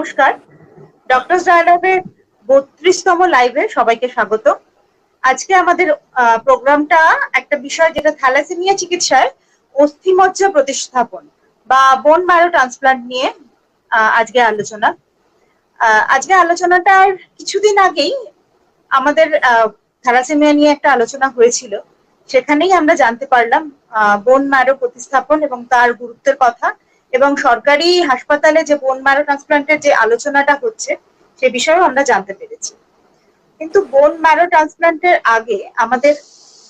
নমস্কার। ডক্টরস ডায়ালগের 32তম লাইভে সবাইকে স্বাগত। আজকে আমাদের প্রোগ্রামটা একটা বিষয়, যেটা থ্যালাসেমিয়া চিকিৎসায় অস্থিমজ্জা প্রতিস্থাপন বা বোন ম্যারো ট্রান্সপ্লান্ট নিয়ে আজকে আলোচনা। আজকে আলোচনাটার কিছুদিন আগেই আমাদের থ্যালাসেমিয়া নিয়ে একটা আলোচনা হয়েছিল। সেখানেই আমরা জানতে পারলাম বোন ম্যারো প্রতিস্থাপন এবং তার গুরুত্বের কথা, এবং সরকারি হাসপাতালে যে বোন ম্যারো ট্রান্সপ্লান্টের যে আলোচনাটা হচ্ছে সে বিষয়েও আমরা জানতে পেরেছি। কিন্তু বোন ম্যারো ট্রান্সপ্লান্টের আগে আমাদের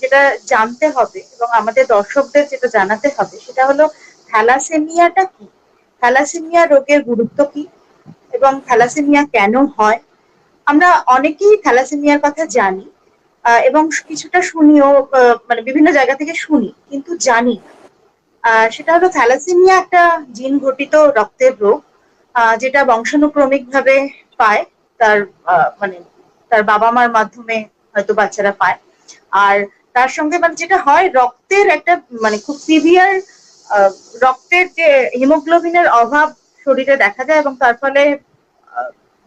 যেটা জানতে হবে এবং আমাদের দর্শকদের যেটা জানাতে হবে সেটা হলো থ্যালাসেমিয়াটা কি, থ্যালাসেমিয়া রোগের গুরুত্ব কি, এবং থ্যালাসেমিয়া কেন হয়। আমরা অনেকেই থ্যালাসেমিয়ার কথা জানি এবং কিছুটা শুনিও, মানে বিভিন্ন জায়গা থেকে শুনি, কিন্তু জানি না। সেটা হলো থ্যালাসেমিয়া একটা জিন ঘটিত রক্তের রোগ, যেটা বংশানুক্রমিক ভাবে পায়, তার মানে তার বাবা মার মাধ্যমে হয়তো বাচ্চারা পায়। আর তার সঙ্গে মানে যেটা হয়, রক্তের একটা মানে খুব সিভিয়ার রক্তের যে হিমোগ্লোবিনের অভাব শরীরে দেখা যায়, এবং তার ফলে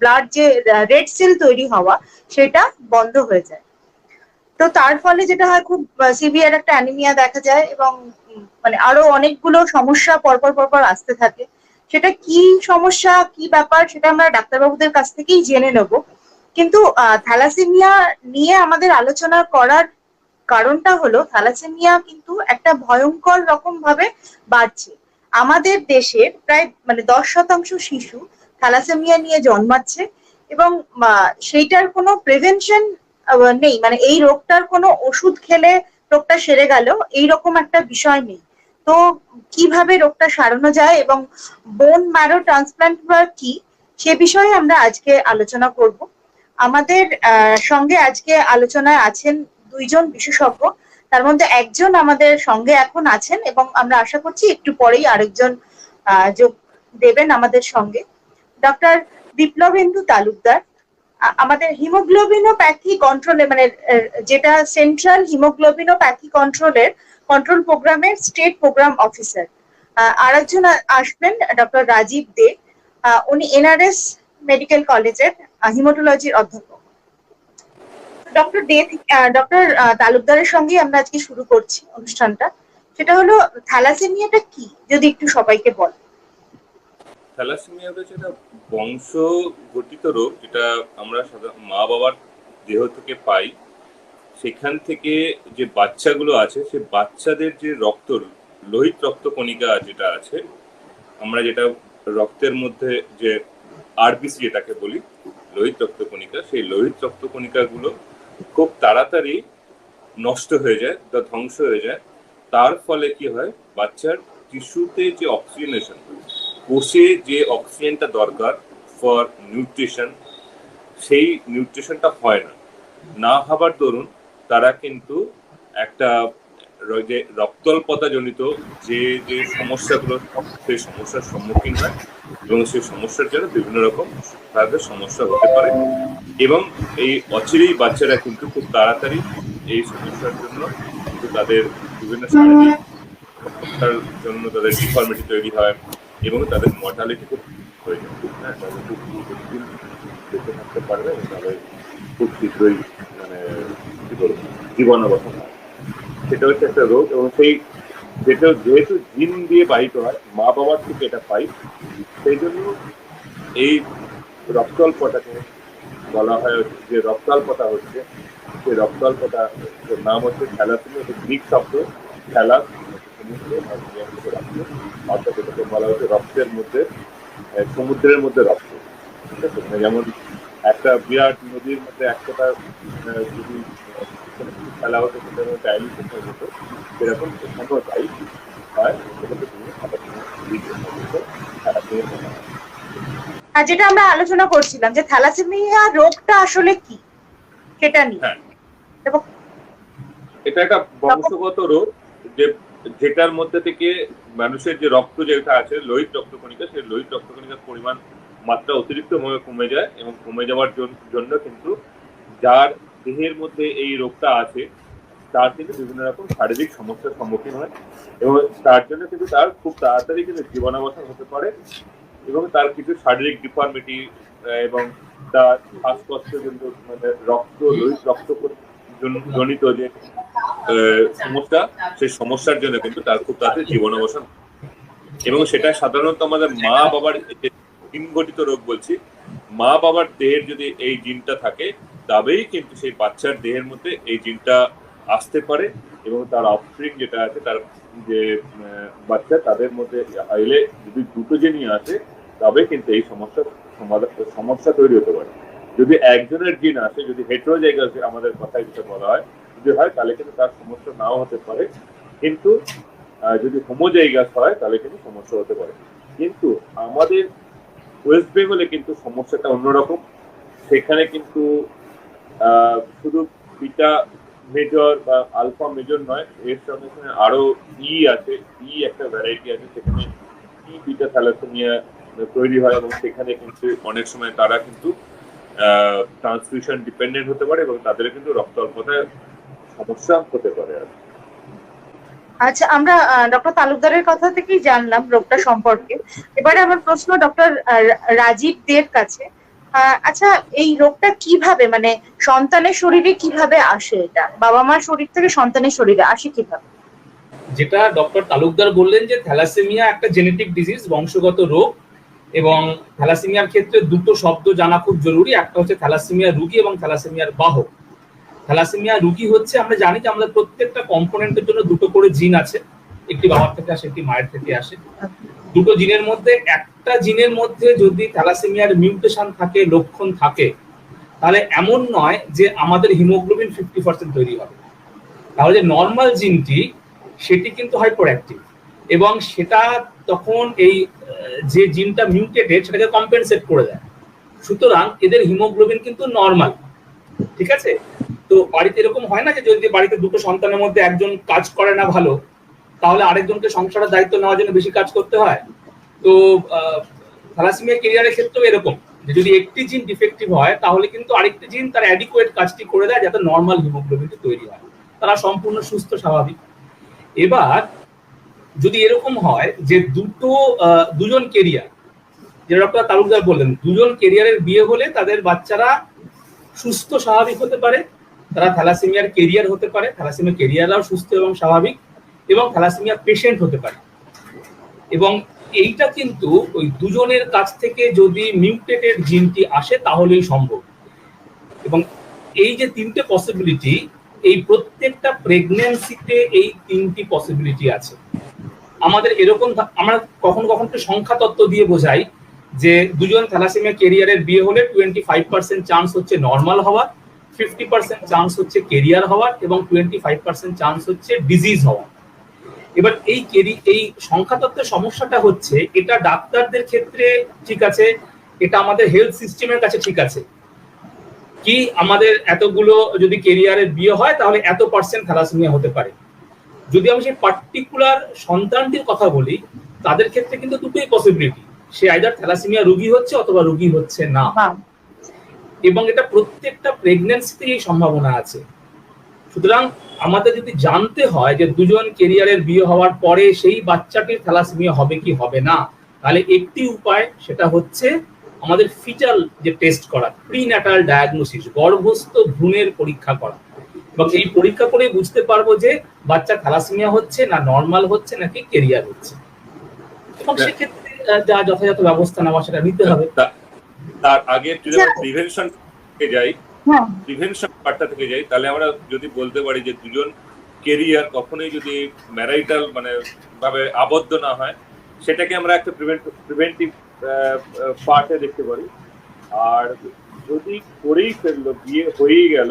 ব্লাড যে রেড সেল তৈরি হওয়া সেটা বন্ধ হয়ে যায়। তো তার ফলে যেটা হয়, খুব সিভিয়ার একটা অ্যানিমিয়া দেখা যায়, এবং মানে আরো অনেকগুলো সমস্যা পরপর পরপর আসতে থাকে। সেটা কি সমস্যা, কি ব্যাপার, সেটা আমরা ডাক্তারবাবুদের কাছ থেকেই জেনে নেব। কিন্তু থ্যালাসেমিয়া নিয়ে আমাদের আলোচনা করার কারণটা হলো, থ্যালাসেমিয়া কিন্তু একটা ভয়ঙ্কর রকম ভাবে বাড়ছে। আমাদের দেশের প্রায় মানে 10% শিশু থ্যালাসেমিয়া নিয়ে জন্মাচ্ছে, এবং সেইটার কোনো প্রিভেনশন নেই। মানে এই রোগটার কোনো ওষুধ খেলে রোগটা সেরে গেল, এইরকম একটা বিষয় নেই। তো কিভাবে রোগটা সারানো যায় এবং বোন ম্যারো ট্রান্সপ্লান্ট বা কি, সে বিষয়ে আমরা আজকে আলোচনা করব। আমাদের সঙ্গে আজকে আলোচনায় আছেন দুইজন বিশেষজ্ঞ। তার মধ্যে একজন আমাদের সঙ্গে এখন আছেন, এবং আমরা আশা করছি একটু পরেই আরেকজন যোগ দেবেন আমাদের সঙ্গে। ডক্টর বিপ্লবেন্দু তালুকদার আমাদের হিমোগ্লোবিনোপ্যাথি কন্ট্রোলে, মানে যেটা সেন্ট্রাল হিমোগ্লোবিনোপ্যাথি কন্ট্রোল প্রোগ্রামের স্টেট প্রোগ্রাম অফিসার। আরেকজন আসবেন ডক্টর রাজীব দে, উনি এনআরএস মেডিকেল কলেজের হিমোটোলজির অধ্যাপক। ডক্টর তালুকদারের সঙ্গে আমরা আজকে শুরু করছি অনুষ্ঠানটা। সেটা হলো, থ্যালাসেমিয়াটা কি, যদি একটু সবাইকে বলেন। থ্যালাসেমিয়া হচ্ছে একটা বংশগঠিত রোগ, যেটা আমরা মা বাবার দেহ থেকে পাই। সেখান থেকে যে বাচ্চাগুলো আছে, সে বাচ্চাদের যে লোহিত রক্ত কণিকা যেটা আছে, আমরা যেটা রক্তের মধ্যে যে আরবিসি যেটাকে বলি, লোহিত রক্ত কণিকা, সেই লোহিত রক্ত কণিকাগুলো খুব তাড়াতাড়ি নষ্ট হয়ে যায় বা ধ্বংস হয়ে যায়। তার ফলে কি হয়, বাচ্চার টিস্যুতে যে অক্সিজেনেশন, কোষে যে অক্সিজেনটা দরকার ফর নিউট্রিশন, সেই নিউট্রিশনটা হয় না হবার দরুন তারা কিন্তু একটা যে রক্তাল্পতা জনিত যে যে সমস্যাগুলো, সেই সমস্যার সম্মুখীন হয়, এবং সেই সমস্যার জন্য বিভিন্ন রকম তাদের সমস্যা হতে পারে। এবং এই অচিরেই বাচ্চারা কিন্তু খুব তাড়াতাড়ি এই সমস্যার জন্য কিন্তু তাদের বিভিন্ন শারীরিক সমস্যার জন্য তাদের ডিফর্মিটি তৈরি হয়, এবং তাদের মর্টালিটি খুব হয়ে যায়। হ্যাঁ, তাদের খুব বেশি বেঁচে থাকতে পারবে, এবং তাদের খুব শীঘ্রই মানে কি বলবো জীবনাবসান হয়। সেটা হচ্ছে একটা রোগ, এবং সেই যেটা যেহেতু জিন দিয়ে বাহিত হয়, মা বাবার থেকে এটা পাই, সেই জন্য এই রক্তাল্পতাকে বলা হয়, যে রক্তাল্পতা হচ্ছে, সেই রক্তাল্পতা নাম হচ্ছে থ্যালাসেমিয়া। একটা গ্রিক শব্দ, থ্যালাস অর্থাৎ এটাকে বলা হচ্ছে রক্তের মধ্যে, সমুদ্রের মধ্যে রক্ত। ঠিক আছে, যেমন একটা বিরাট নদীর মধ্যে একটা যদি খেলা হতো, সেটার মধ্যে ডাইলিউশন হয়ে যেত, সেরকম সেখানেও তাই হয়। সেটাকে তুমি যেটা আমরা আলোচনা করছিলাম, যে থ্যালাসেমিয়া রোগটা আসলে কি, সেটা নিয়ে। হ্যাঁ, এটা একটা বংশগত রোগ, যেটার মধ্যে থেকে মানুষের যে রক্ত যেটা আছে, লোহিত রক্তকণিকা, সেই লোহিত রক্তকণিকার পরিমাণ মাত্রা অতিরিক্ত কমে যায়, এবং কমে যাওয়ার জন্য কিন্তু যার দেহের মধ্যে এই রোগটা আছে তার কিন্তু বিভিন্ন রকম শারীরিক সমস্যার সম্মুখীন হয়, এবং তার জন্য কিন্তু তার খুব তাড়াতাড়ি কিন্তু জীবনাবসান হতে পারে, এবং তার কিছু শারীরিক ডিফর্মিটি এবং তার শ্বাসকষ্ট মানে লোহিত রক্ত জনিত যে সমস্যা, সেই সমস্যার জন্য কিন্তু তার খুব তাড়াতাড়ি জীবনাবসান, এবং সেটা সাধারণত আমাদের মা বাবার জিন গঠিত রোগ বলছি, মা বাবার দেহের যদি এই জিনটা থাকে তবেই কিন্তু সেই বাচ্চার দেহের মধ্যে এই জিনটা আসতে পারে, এবং তার অফস্প্রিং যেটা আছে, তার যে বাচ্চা, তাদের মধ্যে আইলে যদি দুটো জিনই আসে তবে কিন্তু এই সমস্যা তৈরি হতে পারে। যদি একজনের জিন আসে, যদি হেটেরোজাইগাস আমাদের কথায় যেটা বলা হয় যদি হয়, তাহলে কিন্তু তার সমস্যা নাও হতে পারে, কিন্তু যদি হোমোজাইগাস হয় তাহলে কিন্তু সমস্যা হতে পারে। কিন্তু আমাদের ওয়েস্ট বেঙ্গলে কিন্তু সমস্যাটা অন্যরকম। সেখানে কিন্তু শুধু বিটা মেজর বা আলফা মেজর নয়, এর সঙ্গে সঙ্গে আরো আছে, একটা ভ্যারাইটি আছে, সেখানে বিটা থ্যালাসেমিয়া তৈরি হয়, এবং সেখানে কিন্তু অনেক সময় তারা কিন্তু ট্রান্সফিউশন ডিপেন্ডেন্ট হতে পারে, এবং তাদের কিন্তু রক্ত অল্পতায় সমস্যা হতে পারে। আচ্ছা, আমরা ডক্টর তালুকদারের কথা থেকেই জানলাম রোগটা সম্পর্কে। এবারে আমার প্রশ্ন ডক্টর রাজীব দের কাছে। আচ্ছা, এই রোগটা কিভাবে, মানে সন্তানের শরীরে কিভাবে আসে? এটা বাবা মার শরীর থেকে সন্তানের শরীরে আসে কিভাবে? যেটা ডক্টর তালুকদার বললেন যে থ্যালাসেমিয়া একটা জেনেটিক ডিজিজ, বংশগত রোগ, এবং থ্যালাসেমিয়ার ক্ষেত্রে দুটো শব্দ জানা খুব জরুরি। একটা হচ্ছে থ্যালাসেমিয়া রোগী এবং থ্যালাসেমিয়ার বাহক। থ্যালাসেমিয়া রোগী হচ্ছে, আমরা জানি যে আমাদের প্রত্যেকটা কম্পোনেন্টের জন্য দুটো করে জিন আছে, একটি বাবার থেকে আসে, একটি মায়ের থেকে আসে। দুটো জিনের মধ্যে একটা জিনের মধ্যে যদি থ্যালাসেমিয়ার মিউটেশন থাকে, লক্ষণ থাকে, তাহলে এমন নয় যে আমাদের হিমোগ্লোবিন 50% তৈরি হবে। তাহলে যে নর্মাল জিনটি সেটি কিন্তু হাইপার অ্যাক্টিভ, এবং সেটা তখন এই যে জিনটা মিউটেটেড সেটাকে কম্পেনসেট করে দেয়। সুতরাং এদের হিমোগ্লোবিন কিন্তু নর্মাল, ঠিক আছে? তো বাড়িতে এরকম হয় না যে যদি বাড়িতে দুটো সন্তানের মধ্যে একজন কাজ করে না ভালো, তাহলে আরেকজনকে সংসারের দায়িত্ব নেওয়ার জন্য বেশি কাজ করতে হয়। তো থ্যালাসেমিয়া ক্যারিয়ারের ক্ষেত্রেও এরকম, যে যদি একটি জিন ডিফেক্টিভ হয় তাহলে কিন্তু আরেকটি জিন তার অ্যাডিকুয়েট কাজটি করে দেয় যাতে নর্মাল হিমোগ্লোবিনটি তৈরি হয়, তারা সম্পূর্ণ সুস্থ স্বাভাবিক। এবার যদি এরকম হয় যে দুজন কেরিয়ার, যেটা ডক্টর তালুকদার বললেন, দুজন কেরিয়ারের বিয়ে হলে তাদের বাচ্চারা সুস্থ স্বাভাবিক হতে পারে, তারা থ্যালাসেমিয়ার কেরিয়ার হতে পারে, থ্যালাসেমিয়া কেরিয়াররাও সুস্থ এবং স্বাভাবিক, এবং থ্যালাসেমিয়া পেশেন্ট হতে পারে। এবং এইটা কিন্তু ওই দুজনের কাছ থেকে যদি মিউটেটেড জিনটি আসে তাহলেই সম্ভব। এবং এই যে তিনটে পসিবিলিটি, এই প্রত্যেকটা প্রেগন্যান্সিতে এই তিনটি পসিবিলিটি আছে। আমাদের এরকম, আমরা কখনো কখনো সংখ্যা তত্ত্ব দিয়ে বোঝাই যে দুজন থ্যালাসেমিয়া কেরিয়ারের বিয়ে হলে 25% চান্স হচ্ছে নর্মাল হওয়ার, 50% চান্স হচ্ছে কেরিয়ার হওয়ার, এবং 25% চান্স হচ্ছে ডিজিজ হওয়ার। এবার এই সংখ্যা তত্ত্বের সমস্যাটা হচ্ছে, এটা ডাক্তারদের ক্ষেত্রে ঠিক আছে, এটা আমাদের হেলথ সিস্টেমের কাছে ঠিক আছে কি আমাদের এতগুলো যদি কেরিয়ারের বিয়ে হয় তাহলে এত % থ্যালাসেমিয়া হতে পারে। যদি আমি সেই পার্টিকুলার সন্তানটির কথা বলি, তাদের ক্ষেত্রে কিন্তু দুটোই পসিবিলিটি, সে আইদার থ্যালাসেমিয়া রোগী হচ্ছে অথবা রোগী হচ্ছে না, এবং এটা প্রত্যেকটা প্রেগন্যান্সিতে এই সম্ভাবনা আছে। সুতরাং আমাদের যদি জানতে হয় যে দুজন কেরিয়ারের বিয়ে হওয়ার পরে সেই বাচ্চাটির থ্যালাসেমিয়া হবে কি হবে না, তাহলে একটি উপায়, সেটা হচ্ছে আমাদের ফিটাল যে টেস্ট করা, প্রিন্যাটাল ডায়াগনোসিস, গর্ভস্থ ভ্রূণের পরীক্ষা করা, এবং এই পরীক্ষা করে বুঝতে পারবো যে বাচ্চা থ্যালাসেমিয়া হচ্ছে না নর্মাল হচ্ছে নাকি কেরিয়ার হচ্ছে, এবং সেক্ষেত্রে যা যথাযথ ব্যবস্থা নেওয়া সেটা নিতে হবে। তার আগে যদি আমরা প্রিভেনশন থেকে যাই, প্রিভেনশন পার্টটা থেকে যাই, তাহলে আমরা যদি বলতে পারি যে দুজন কেরিয়ার কখনোই যদি ম্যারাইটাল মানে ভাবে আবদ্ধ না হয়, সেটাকে আমরা একটা প্রিভেন্টিভ পার্টে দেখতে পারি। আর যদি করেই ফেললো, বিয়ে হয়েই গেল,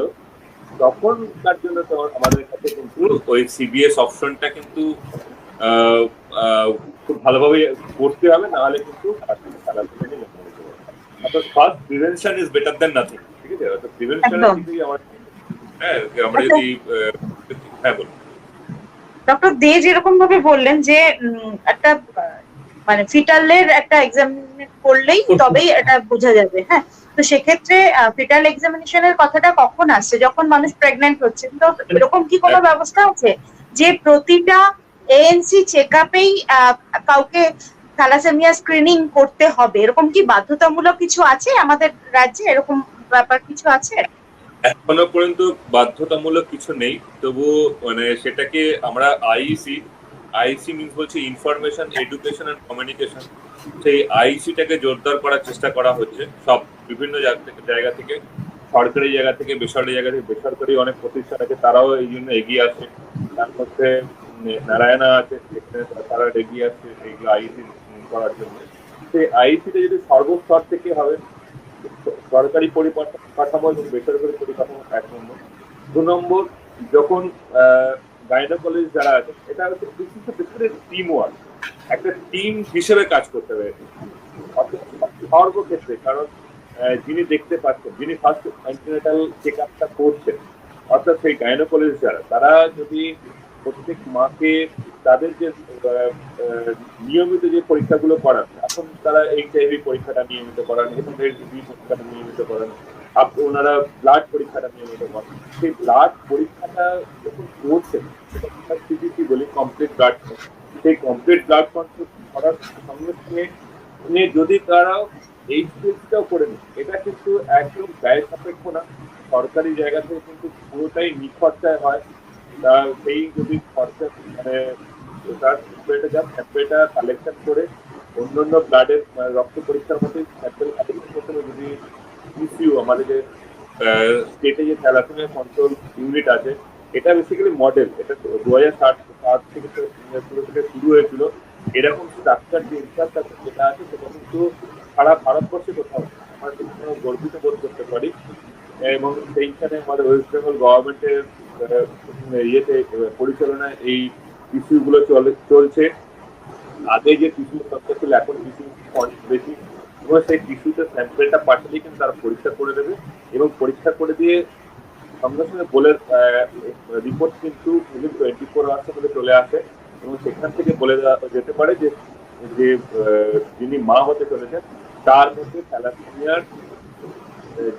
তখন তার জন্য তো আমাদের কাছে কিন্তু ওই সিবিএস অপশনটা কিন্তু খুব ভালোভাবে করতে হবে, না হলে কিন্তু first prevention is better than nothing, ঠিক আছে? তো প্রিভেনশনের দিকেই আমরা যদি বলি, ডক্টর দে যেরকম ভাবে বললেন যে একটা মানে ফিটালের একটা এক্সামিনেট করলেই তবেই এটা বোঝা যাবে, হ্যাঁ, তো সেক্ষেত্রে ফিটাল এক্সামিনেশনের কথাটা কখন আসছে? যখন মানুষ প্রেগন্যান্ট হচ্ছে। তো এরকম কি কোনো ব্যবস্থা আছে যে প্রতিটা এএনসি চেকআপেই কাউকে থ্যালাসেমিয়া স্ক্রিনিং করতে হবে, এরকম কি বাধ্যতামূলক কিছু আছে আমাদের রাজ্যে? এরকম ব্যাপার কিছু আছে? এখনো পর্যন্ত বাধ্যতামূলক কিছু নেই, তবু মানে সেটাকে আমরা আইসি মিনস বলছি ইনফরমেশন এডুকেশন এন্ড কমিউনিকেশন, সেই আইসিটাকে জোরদার করার চেষ্টা করা হচ্ছে সব বিভিন্ন জায়গা থেকে, সরকারি জায়গা থেকে, বেসরকারি জায়গা থেকে। বেসরকারি অনেক প্রতিষ্ঠান আছে, তারাও এই জন্য এগিয়ে আসে। তার মধ্যে নারায়ণা আছে, তারা এগিয়ে আসছে এইগুলো আইসি করার জন্য। সেই আইসিটা যদি সর্বস্তর থেকে হবে, সরকারি পরিকাঠামো এবং বেসরকারি পরিকাঠামো 1 নম্বর। 2 নম্বর, যখন গাইনোকোলজিস্ট যারা আছে, এটা হচ্ছে টিম ওয়ার্ক, একটা টিম হিসেবে কাজ করতে হবে সর্বক্ষেত্রে। কারণ যিনি দেখতে পাচ্ছেন, যিনি ফার্স্ট অ্যান্টিনেটাল চেক আপটা করছেন, অর্থাৎ সেই গাইনোকোলজিস্ট যারা, তারা যদি প্রত্যেক মাকে তাদের যে নিয়মিত যে পরীক্ষাগুলো করান, এখন তারা HIV পরীক্ষাটা নিয়মিত করান, HPV পরীক্ষাটা নিয়মিত করান, ওনারা ব্লাড পরীক্ষাটা নিয়মিত করান। সেই ব্লাড পরীক্ষাটা যখন করছেন, CBC বলি, কমপ্লিট ব্লাড, সেই কমপ্লিট ব্লাড কন্ট্রোল করার সঙ্গে সঙ্গে যদি তারা HPV-টাও করে নেন, এটা কিন্তু একদম ব্যয় সাপেক্ষ না। সরকারি জায়গা থেকে কিন্তু পুরোটাই নিখরচায় হয়। সেই যদি খরচা মানে তার স্যাম্পেলটা কালেকশন করে অন্যান্য ব্লাডের রক্ত পরীক্ষার মধ্যে স্যাম্পেল কালেকশন করতে হবে। যদি PCU, আমাদের যে স্টেটে যে থ্যালাসেমিয়া কন্ট্রোল ইউনিট আছে, এটা বেসিক্যালি মডেল, এটা 2007 থেকে শুরু হয়েছিল। এরকম ডাক্তার যে ইনফ্রাস্ট্রাকচার যেটা আছে, সেটা কিন্তু সারা ভারতবর্ষে কোথাও আমরা কিন্তু গর্বিত বোধ করতে পারি। এবং সেইখানে আমাদের ওয়েস্ট বেঙ্গল গভর্নমেন্টের ইয়েতে পরিচালনায় এই টিস্যু গুলো চলছে। আগে যে টিস্যু সংখ্যা ছিল, এখন টিস্যু অনেক বেশি, এবং সেই টিস্যুতে স্যাম্পেলটা পাঠালেই কিন্তু তারা পরীক্ষা করে দেবে, এবং পরীক্ষা করে দিয়ে সঙ্গে সঙ্গে বলে রিপোর্ট কিন্তু 24 আওয়ার্সের মধ্যে চলে আসে, এবং সেখান থেকে বলে যেতে পারে যে যিনি মা হতে চলেছেন তার মধ্যে থ্যালাসেমিয়ার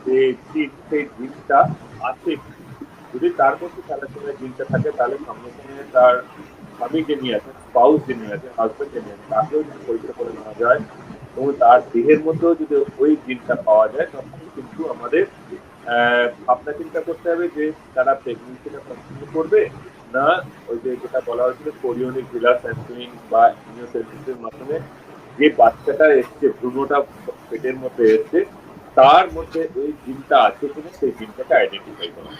যে জিন, সেই জিনটা আছে। যদি তার মধ্যে থ্যালাসেমিয়ার জিনটা থাকে, তাহলে সঙ্গে সঙ্গে তার স্বামী যে নিয়ে আছেন, স্পাউস যে নিয়ে আছেন, হাজবেন্ড যে নিয়ে আছেন, তাকেও যদি পরীক্ষা করে নেওয়া যায় এবং তার দেহের মধ্যেও যদি ওই জিনটা পাওয়া যায়, তখন কিন্তু আমাদের ভাবনা চিন্তা করতে হবে যে তারা প্রেগনেন্সিটা কন্টিনিউ করবে না, ওই যে যেটা বলা হয়েছিল কোরিওনিক ভিলার স্যাম্পলিং বা ইমিউনোসেন্সিসের মাধ্যমে যে বাচ্চাটা এসছে, ভ্রূণটা পেটের মধ্যে এসছে, তার মধ্যে ওই জিনটা আছে কিনা সেই জিনটাকে আইডেন্টিফাই করা।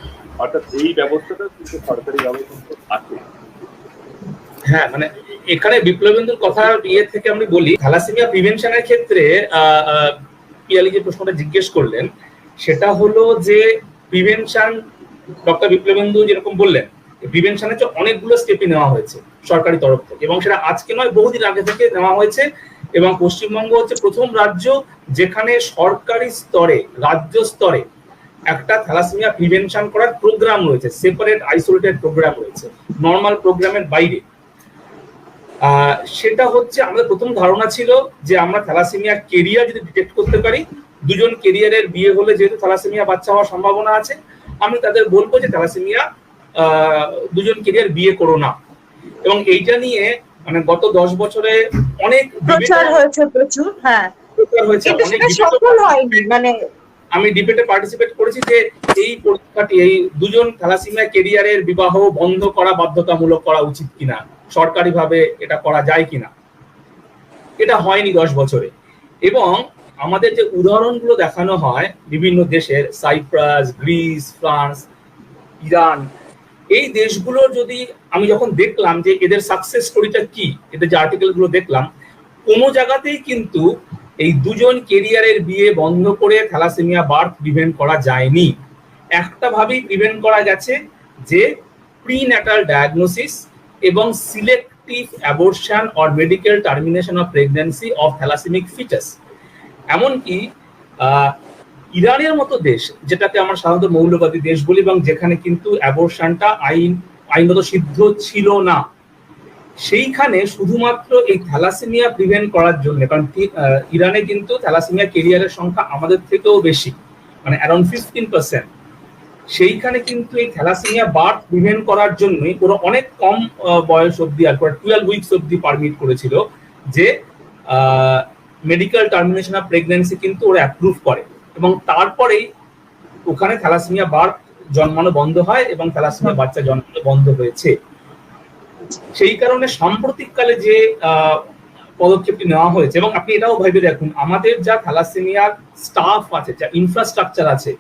অর্থাৎ এই ব্যবস্থাটা কিন্তু সরকারিভাবে কিন্তু আছে। হ্যাঁ, মানে এখানে বিপ্লবেন্দুর কথা থেকে আমি বলি, থ্যালাসেমিয়া প্রিভেনশনের ক্ষেত্রে পিয়ালি যে প্রশ্নটা জিজ্ঞেস করলেন, সেটা হলো যে প্রিভেনশন, ডক্টর বিপ্লবেন্দু যেরকম বললেন, প্রিভেনশনের যে অনেকগুলো স্টেপই নেওয়া হয়েছে সরকারি তরফ থেকে, এবং সেটা আজকে নয়, বহুদিন আগে থেকে নেওয়া হয়েছে। এবং পশ্চিমবঙ্গ হচ্ছে প্রথম রাজ্য যেখানে সরকারি স্তরে, রাজ্য স্তরে একটা থ্যালাসেমিয়া প্রিভেনশন করার প্রোগ্রাম রয়েছে, সেপারেট আইসোলেটেড প্রোগ্রাম রয়েছে, নর্মাল প্রোগ্রামের বাইরে। সেটা হচ্ছে আমাদের প্রথম ধারণা ছিল যে আমরা থ্যালাসেমিয়া কেরিয়ার যদি ডিটেক্ট করতে পারি, দুজন কেরিয়ারের বিয়ে হলে যেহেতু থ্যালাসেমিয়া বাচ্চা হওয়ার সম্ভাবনা আছে, আমি তাদের বলবো যে থ্যালাসেমিয়া দুজন কেরিয়ার বিয়ে করো না। এবং এইটা নিয়ে মানে গত 10 বছরে অনেক প্রচার হয়েছে, প্রচুর। হ্যাঁ, সফল হয়নি। মানে আমি ডিবেটে পার্টিসিপেট করেছি যে এই পরীক্ষাটি, এই দুজন থ্যালাসেমিয়া কেরিয়ারের বিবাহ বন্ধ করা বাধ্যতামূলক করা উচিত কিনা, সরকারিভাবে এটা করা যায় কিনা। এটা হয়নি 10 বছরে। এবং আমাদের যে উদাহরণগুলো দেখানো হয় বিভিন্ন দেশের, সাইপ্রাস, গ্রিস, ফ্রান্স, ইরান, এই দেশগুলোর যদি আমি যখন দেখলাম যে এদের সাকসেস স্টোরিটা কি, এদের যে আর্টিকেলগুলো দেখলাম, কোনো জায়গাতেই কিন্তু এই দুজন কেরিয়ারের বিয়ে বন্ধ করে থ্যালাসেমিয়া বার্থ প্রিভেন্ট করা যায়নি। একটা ভাবেই প্রিভেন্ট করা গেছে, যে প্রিন্যাটাল ডায়াগনোসিস এবং selective abortion or medical termination of pregnancy of thalassaemic foetus. এমনকি ইরানের মতো দেশ, যেটাকে আমরা সাধারণত মৌলবাদী দেশ বলি, এবং যেখানে কিন্তু অ্যাবর্শনটা আইনত সিদ্ধ ছিল না, সেইখানে শুধুমাত্র এই থ্যালাসেমিয়া প্রিভেন্ট করার জন্য, কারণ ইরানে কিন্তু থ্যালাসেমিয়া কেরিয়ারের সংখ্যা আমাদের থেকেও বেশি, মানে অ্যারাউন্ড 15%, সেইখানে কিন্তু এই থ্যালাসেমিয়া বার্থ প্রিভেন্ট করার জন্যই ওরা অনেক কম বয়স অবধি, আর 12 উইকস অবধি পারমিট করেছিল যে মেডিকেল টার্মিনেশন অফ প্রেগন্যান্সি কিন্তু ওরা অ্যাপ্রুভ করে, এবং তারপরেই ওখানে থ্যালাসেমিয়া বার্থ জন্মানো বন্ধ হয় এবং থ্যালাসেমিয়া বাচ্চা জন্মানো বন্ধ হয়েছে। সেই কারণে সাম্প্রতিককালে যে পদক্ষেপটি নেওয়া হয়েছে, এবং আপনি এটাও ভেবে দেখুন, আমাদের যা থ্যালাসেমিয়ার স্টাফ আছে, যা ইনফ্রাস্ট্রাকচার আছে,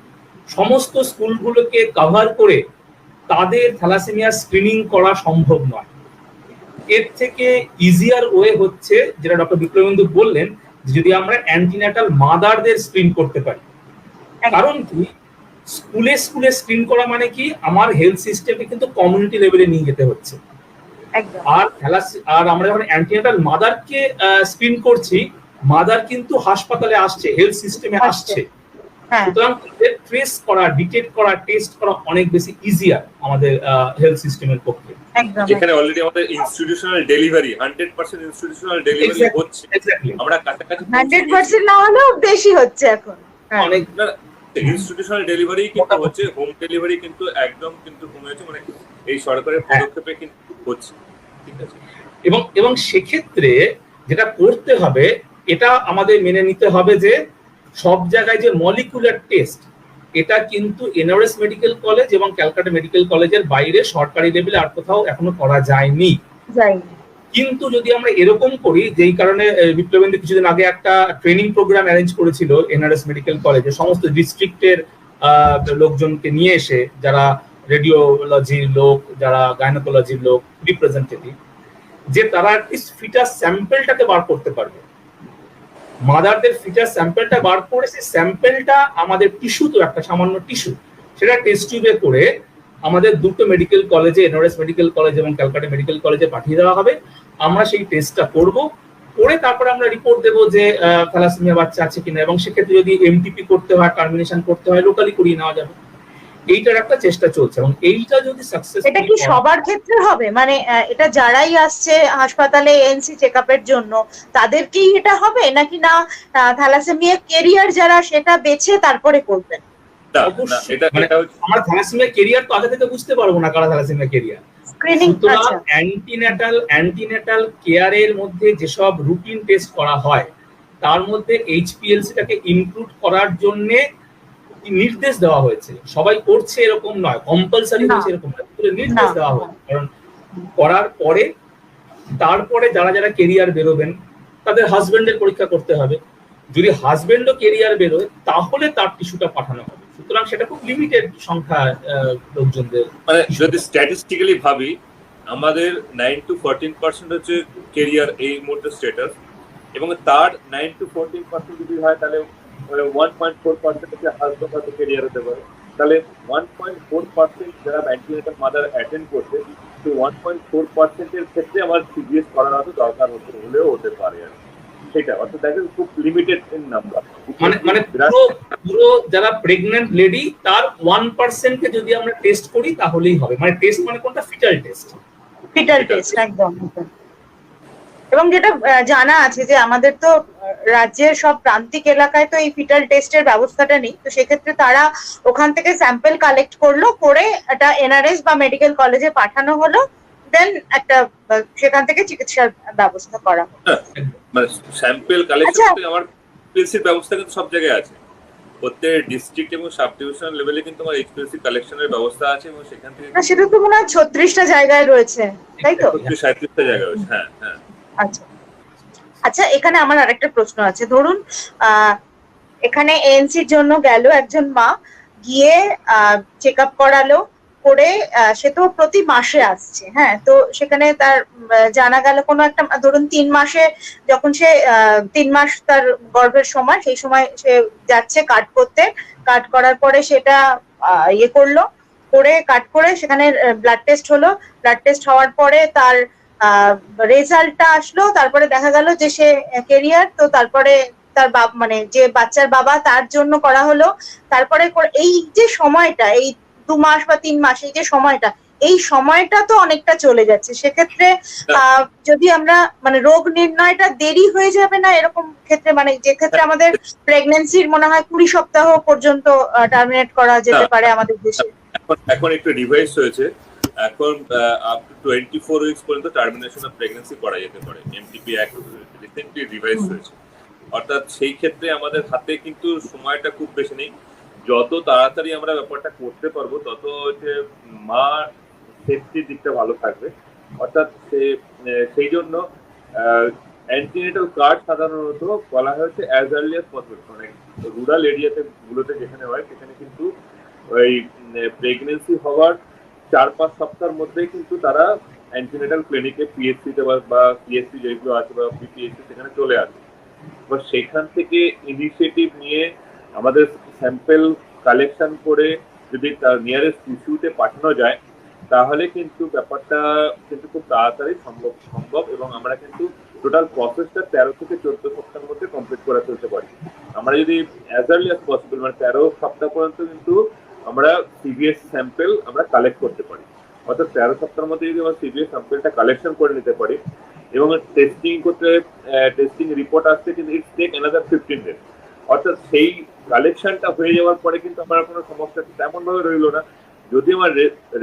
সমস্ত স্কুলগুলোকে কভার করে তাদের থ্যালাসেমিয়ার স্ক্রিনিং করা সম্ভব নয়। এর থেকে ইজিয়ার ওয়ে হচ্ছে, যেটা ডক্টর বিপ্লবেন্দু বললেন, যদি আমরা অ্যান্টিন্যাটাল মাদারদের স্ক্রিন করতে পারি। কারণ কি, স্কুলে স্কুলে স্ক্রিন করা মানে কি, আমার হেলথ সিস্টেমকে কিন্তু কমিউনিটি লেভেলে নিয়ে যেতে হচ্ছে। আর আমরা যখন অ্যান্টিন্যাটাল মাদারকে স্ক্রিন করছি, মাদার কিন্তু হাসপাতালে আসছে, হেলথ সিস্টেমে আসছে, সুতরাং ট্রেস করা, ডিটেক্ট করা, টেস্ট করা অনেক বেশি ইজিয়ার আমাদের হেলথ সিস্টেমের পক্ষে। যেখানে অলরেডি আমাদের ইনস্টিটিউশনাল ডেলিভারি 100% ইনস্টিটিউশনাল ডেলিভারি হচ্ছে, আমরা কাছাকাছি 100% না হলেও বেশি হচ্ছে এখন। অনেক ইনস্টিটিউশনাল ডেলিভারি কিন্তু হচ্ছে, হোম ডেলিভারি কিন্তু একদম কিন্তু কমে গেছে, মানে এই সরকারের পদক্ষেপে কিন্তু হচ্ছে। ঠিক আছে, এবং সেক্ষেত্রে যেটা করতে হবে, এটা আমাদের মেনে নিতে হবে যে সব জায়গায় যে মলিকুলার টেস্ট, এটা কিন্তু এনআরএস মেডিকেল কলেজ এবং ক্যালকাটা মেডিকেল কলেজের বাইরে সরকারি লেভেলে আর কোথাও এখনো করা যায়নি। কিন্তু যদি আমরা এরকম করি, যেই কারণে বিপ্লবেন্দু কিছুদিন আগে একটা ট্রেনিং প্রোগ্রাম অ্যারেঞ্জ করেছিল এনআরএস মেডিকেল কলেজে, সমস্ত ডিস্ট্রিক্টের লোকজনকে নিয়ে এসে, যারা রেডিওলজির লোক, যারা গাইনোকোলজির লোক, রিপ্রেজেন্টেটিভ, যে তারা ফিটাস স্যাম্পেলটাকে বার করতে পারবে, মাদারদের ফিটাস স্যাম্পেলটা বার করে সেই স্যাম্পেলটা আমাদের টিস্যু, তো একটা সামান্য টিস্যু, সেটা টেস্ট টিউবে করে আমাদের দুটো মেডিকেল কলেজে, এনআরএস মেডিকেল কলেজ এবং ক্যালকাটা মেডিকেল কলেজে পাঠিয়ে দেওয়া হবে। আমরা সেই টেস্টটা করব, করে তারপরে আমরা রিপোর্ট দেবো যে থ্যালাসেমিয়া বাচ্চা আছে কিনা, এবং সেক্ষেত্রে যদি এমটিপি করতে হয়, টার্মিনেশন করতে হয়, লোকালি করিয়ে নেওয়া যাবে। এইটার একটা চেষ্টা চলছে, এবং এইটা যদি সাকসেস, এটা কি সবার ক্ষেত্রে হবে? মানে এটা যারাই আসছে হাসপাতালে এএনসি চেকআপের জন্য তাদেরকেই এটা হবে, নাকি না থ্যালাসেমিয়া ক্যারিয়ার যারা সেটা বেছে তারপরে করবেন? আমার থ্যালাসেমিয়া ক্যারিয়ার তো আগে থেকে বুঝতে পারবো না কারা থ্যালাসেমিয়া ক্যারিয়ার। সুতরাং অ্যান্টিন্যাটাল কেয়ারের মধ্যে যেসব রুটিন টেস্ট করা হয়, তার মধ্যে এইচপিএলসিটাকে ইনক্লুড করার জন্য নির্দেশ দেওয়া হয়েছে। সবাই করছে এরকম নয়, কম্পালসারি হয়েছে এরকম নয়, নির্দেশ দেওয়া হয়েছে। কারণ করার পরে তারপরে যারা যারা কেরিয়ার বেরোবেন তাদের হাজবেন্ডের পরীক্ষা করতে হবে। যদি হাজবেন্ডও কেরিয়ার বেরোয় তাহলে তার টিস্যুটা পাঠানো হবে। সুতরাং সেটা খুব লিমিটেড সংখ্যা লোকজনদের। মানে যদি স্ট্যাটিস্টিক্যালি ভাবি, আমাদের 9 to 14% হচ্ছে কেরিয়ার এই মুহূর্তে স্ট্যাটাস, এবং তার 9 to 14% যদি হয় তাহলে 1.4% হচ্ছে হাজবেন্ড হয়তো কেরিয়ার হতে পারে। তাহলে 1.4% যারা অ্যান্টিনেটাল মাদার অ্যাটেন্ড করছে, তো 1.4% এর ক্ষেত্রে আমার সিবিএস করার হয়তো দরকার হলেও হতে পারে। সেটা অর্থাৎ দেখেন খুব লিমিটেড ইন নাম্বার। মানে পুরো যারা প্রেগন্যান্ট লেডি তার 1% কে যদি আমরা টেস্ট করি তাহলেই হবে। মানে টেস্ট মানে কোনটা? ফিটাল টেস্ট একদম। এবং যেটা জানা আছে যে আমাদের তো রাজ্যের সব প্রান্তিক এলাকায় তো এই ফিটাল টেস্টের ব্যবস্থাটা নেই, তো সেক্ষেত্রে তারা ওখান থেকে স্যাম্পল কালেক্ট করলো, করে এটা এনআরএস বা মেডিকেল কলেজে পাঠানো হলো, দেন একটা সেখান থেকে চিকিৎসার ব্যবস্থা করা হলো। মানে স্যাম্পল কালেকশন থেকে আমার এইচপিএলসি ব্যবস্থা কিন্তু সব জায়গায় আছে, প্রত্যেক ডিস্ট্রিক্ট এবং সাব ডিভিশনাল লেভেলে কিন্তু আমার এইচপিএলসি কালেকশনের ব্যবস্থা আছে, এবং সেখান থেকে না সেটা তো মনে হয় 36টা জায়গায় রয়েছে, তাই তো? 37টা জায়গায় রয়েছে। হ্যাঁ হ্যাঁ। আচ্ছা, এখানে আমার আরেকটা প্রশ্ন আছে। ধরুন এখানে এএনসির জন্য গেল একজন মা, গিয়ে চেক আপ করালো, করে সে তো প্রতি মাসে আসছে, হ্যাঁ, তো সেখানে তার জানা গেল কোনো একটা, ধরুন 3 মাসে, যখন সে 3 মাস তার গর্ভের সময়, সেই সময় সে যাচ্ছে কাট করতে, কাট করার পরে সেটা ইয়ে করলো, করে কাট করে সেখানে ব্লাড টেস্ট হলো, ব্লাড টেস্ট হওয়ার পরে তার রেজাল্টটা আসলো, তারপরে দেখা গেল যে সে ক্যারিয়ার, তো তারপরে তার মানে যে বাচ্চার বাবা তার জন্য করা হলো, তারপরে এই যে সময়টা, এই 2 মাস বা 3 মাস, এই যে সময়টা, এই সময়টা তো অনেকটা চলে যাচ্ছে। সেক্ষেত্রে যদি আমরা মানে রোগ নির্ণয়টা দেরি হয়ে যাবে না এরকম ক্ষেত্রে? মানে যে ক্ষেত্রে আমাদের প্রেগন্যান্সির মনে হয় 20 সপ্তাহ পর্যন্ত টার্মিনেট করা যেতে পারে আমাদের দেশে, এখন একটু ডিভাইস হয়েছে, এখন আপ টু 24 উইকস পর্যন্ত টার্মিনেশন অফ প্রেগন্যান্সি করা যেতে পারে এমটিপি অ্যাক্ট রিসেন্টলি রিভাইজ হয়েছে। অর্থাৎ সেই ক্ষেত্রে আমাদের হাতে কিন্তু সময়টা খুব বেশি নেই, যত তাড়াতাড়ি আমরা ব্যাপারটা করতে পারবো তত হচ্ছে মা সেফটির দিকটা ভালো থাকবে। অর্থাৎ সেই জন্য অ্যান্টিনেটাল কার্ড সাধারণত বলা হয়েছে অ্যাজ আর্লি অ্যাজ পসিবল, মানে রুরাল এরিয়াতে গুলোতে যেখানে হয় সেখানে কিন্তু ওই প্রেগনেন্সি হওয়ার 4-5 সপ্তাহের মধ্যেই কিন্তু তারা অ্যান্টিনেটাল ক্লিনিকে পিএসসিতে বা পিএসসি যেগুলো আছে বা পিপিএসসি সেখানে চলে আসে। এবার সেখান থেকে ইনিশিয়েটিভ নিয়ে আমাদের স্যাম্পেল কালেকশন করে যদি তার নিয়ারেস্ট ইস্যুতে পাঠানো যায় তাহলে কিন্তু ব্যাপারটা কিন্তু খুব তাড়াতাড়ি সম্ভব এবং আমরা কিন্তু টোটাল প্রসেসটা 13 থেকে 14 সপ্তাহের মধ্যে কমপ্লিট করে ফেলতে পারি। আমরা যদি অ্যাজ আর্লি অ্যাজ পসিবল মানে 13 সপ্তাহ পর্যন্ত কিন্তু আমরা সিবিএস স্যাম্পেল আমরা কালেক্ট করতে পারি। অর্থাৎ 13 সপ্তাহের মধ্যে যদি আমরা সিবিএস স্যাম্পেলটা কালেকশন করে নিতে পারি এবং টেস্টিং করতে টেস্টিং রিপোর্ট আসতে কিন্তু ইটস টেক অ্যানাদার 15 ডেজ। অর্থাৎ সেই কালেকশনটা হয়ে যাওয়ার পরে কিন্তু আমার কোনো সমস্যা তেমন ভাবে রইল না। যদি আমার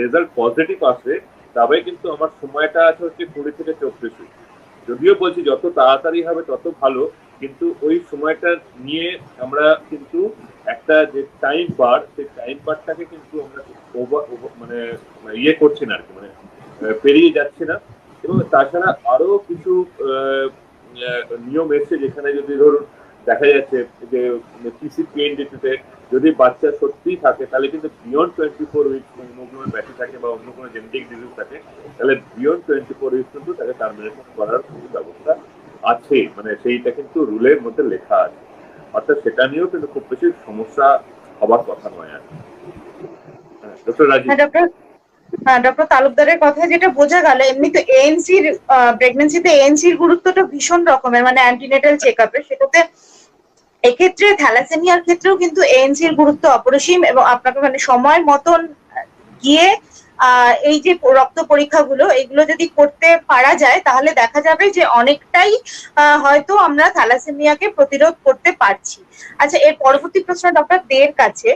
রেজাল্ট পজিটিভ আসে তবে কিন্তু আমার সময়টা আছে হচ্ছে 20 থেকে 24 উইক। যদিও বলছি যত তাড়াতাড়ি হবে তত ভালো, কিন্তু ওই সময়টা নিয়ে আমরা কিন্তু একটা যে টাইম বার সেই টাইম বারটাকে কিন্তু আমরা মানে ইয়ে করছি না আর কি, মানে পেরিয়ে যাচ্ছে না। এবং তাছাড়া আরো কিছু নিয়ম এসছে যেখানে যদি ধরুন দেখা যাচ্ছে যে পিসিপিএনডিতে যদি বাচ্চা সত্যিই থাকে তাহলে কিন্তু বিয়ন্ড 24 উইকস হিমোগ্লোবিন ব্যাটি থাকে বা অন্য কোনো জেনেটিক ডিজিজ থাকে তাহলে বিয়ন্ড 24 উইকস কিন্তু তাকে টার্মিনেশন করার ব্যবস্থা আছে, মানে সেইটা কিন্তু রুলের মধ্যে লেখা আছে। অর্থাৎ সেটা নিয়েও কিন্তু খুব বেশি সমস্যা হবার কথা নয় আর। ডক্টর রাজীব। ডক্টর তালুকদারের কথা যেটা বোঝা গেল, এমনিতে এএনসির প্রেগন্যান্সিতে এএনসির গুরুত্বটা ভীষণ রকমের, মানে অ্যান্টিনেটাল চেকআপে, সেটাতে এক্ষেত্রে থ্যালাসেমিয়ার ক্ষেত্রেও কিন্তু এএনসির গুরুত্ব অপরিসীম এবং আপনাকে মানে সময় মতন গিয়ে এই যে রক্ত পরীক্ষাগুলো এগুলো যদি করতে পারা যায় তাহলে দেখা যাবে যে অনেকটাই হয়তো আমরা থ্যালাসেমিয়াকে প্রতিরোধ করতে পারছি। আচ্ছা, এর পরবর্তী প্রশ্ন ডক্টর দের কাছে,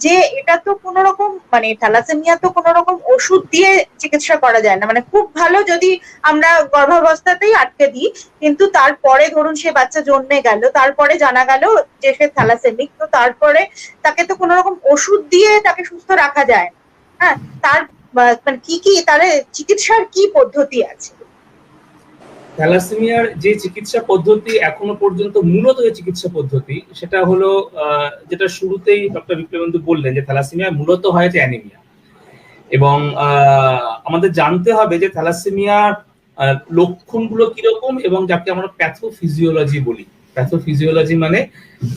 যে এটা তো কোনো রকম মানে থ্যালাসেমিয়া তো কোনো রকম ওষুধ দিয়ে চিকিৎসা করা যায় না, মানে খুব ভালো যদি আমরা গর্ভাবস্থাতেই আটকে দিই, কিন্তু তারপরে ধরুন সে বাচ্চা জন্মে গেল, তারপরে জানা গেল যে সে থ্যালাসেমিক, তো তারপরে তাকে তো কোনো রকম ওষুধ দিয়ে তাকে সুস্থ রাখা যায় না। হ্যাঁ, তার মানে কি তার চিকিৎসার কি পদ্ধতি আছে? থ্যালাসেমিয়ার যে চিকিৎসা পদ্ধতি এখনো পর্যন্ত মূলত যে চিকিৎসা পদ্ধতি সেটা হলো যেটা শুরুতেই ডক্টর বিপ্লবেন্দু বললেন যে থ্যালাসেমিয়া মূলত হয় যে অ্যানিমিয়া, এবং আমাদের জানতে হবে যে থ্যালাসেমিয়ার লক্ষণগুলো কিরকম এবং যাকে আমরা প্যাথোফিজিওলজি বলি। প্যাথোফিজিওলজি মানে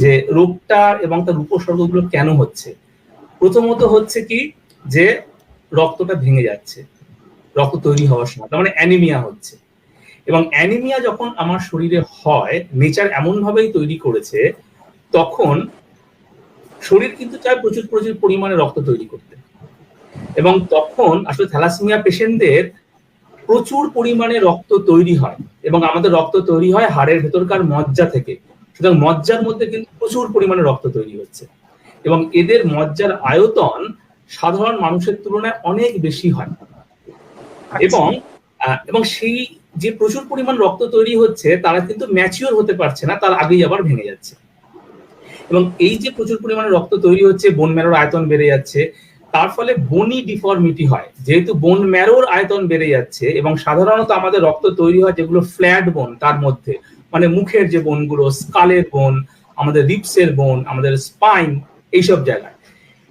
যে রোগটা এবং তার উপসর্গগুলো কেন হচ্ছে। প্রথমত হচ্ছে কি যে রক্তটা ভেঙে যাচ্ছে রক্ত তৈরি হওয়ার সময়, তার মানে অ্যানিমিয়া হচ্ছে। এবং অ্যানিমিয়া যখন আমার শরীরে হয়, নেচার এমন ভাবেই তৈরি করেছে তখন শরীর কিন্তু চায় প্রচুর প্রচুর পরিমাণে রক্ত তৈরি করতে, এবং তখন আসলে থ্যালাসেমিয়া পেশেন্টদের প্রচুর পরিমাণে রক্ত তৈরি হয় এবং আমাদের রক্ত তৈরি হয় হাড়ের ভেতরকার মজ্জা থেকে। সুতরাং মজ্জার মধ্যে কিন্তু প্রচুর পরিমাণে রক্ত তৈরি হচ্ছে এবং এদের মজ্জার আয়তন সাধারণ মানুষের তুলনায় অনেক বেশি হয়, এবং সেই যে প্রচুর পরিমাণ রক্ত তৈরি হচ্ছে তারা কিন্তু ম্যাচিওর হতে পারছে না, তার আগেই আবার ভেঙে যাচ্ছে। এবং এই যে প্রচুর পরিমাণে রক্ত তৈরি হচ্ছে, বোন ম্যারোর আয়তন বেড়ে যাচ্ছে, তার ফলে বোনি ডিফর্মিটি হয়। যেহেতু বোন ম্যারোর আয়তন বেড়ে যাচ্ছে এবং সাধারণত আমাদের রক্ত তৈরি হয় যেগুলো ফ্ল্যাট বোন, তার মধ্যে মানে মুখের যে বোনগুলো, স্কালের বোন, আমাদের রিপসের বোন, আমাদের স্পাইন, এইসব জায়গায়।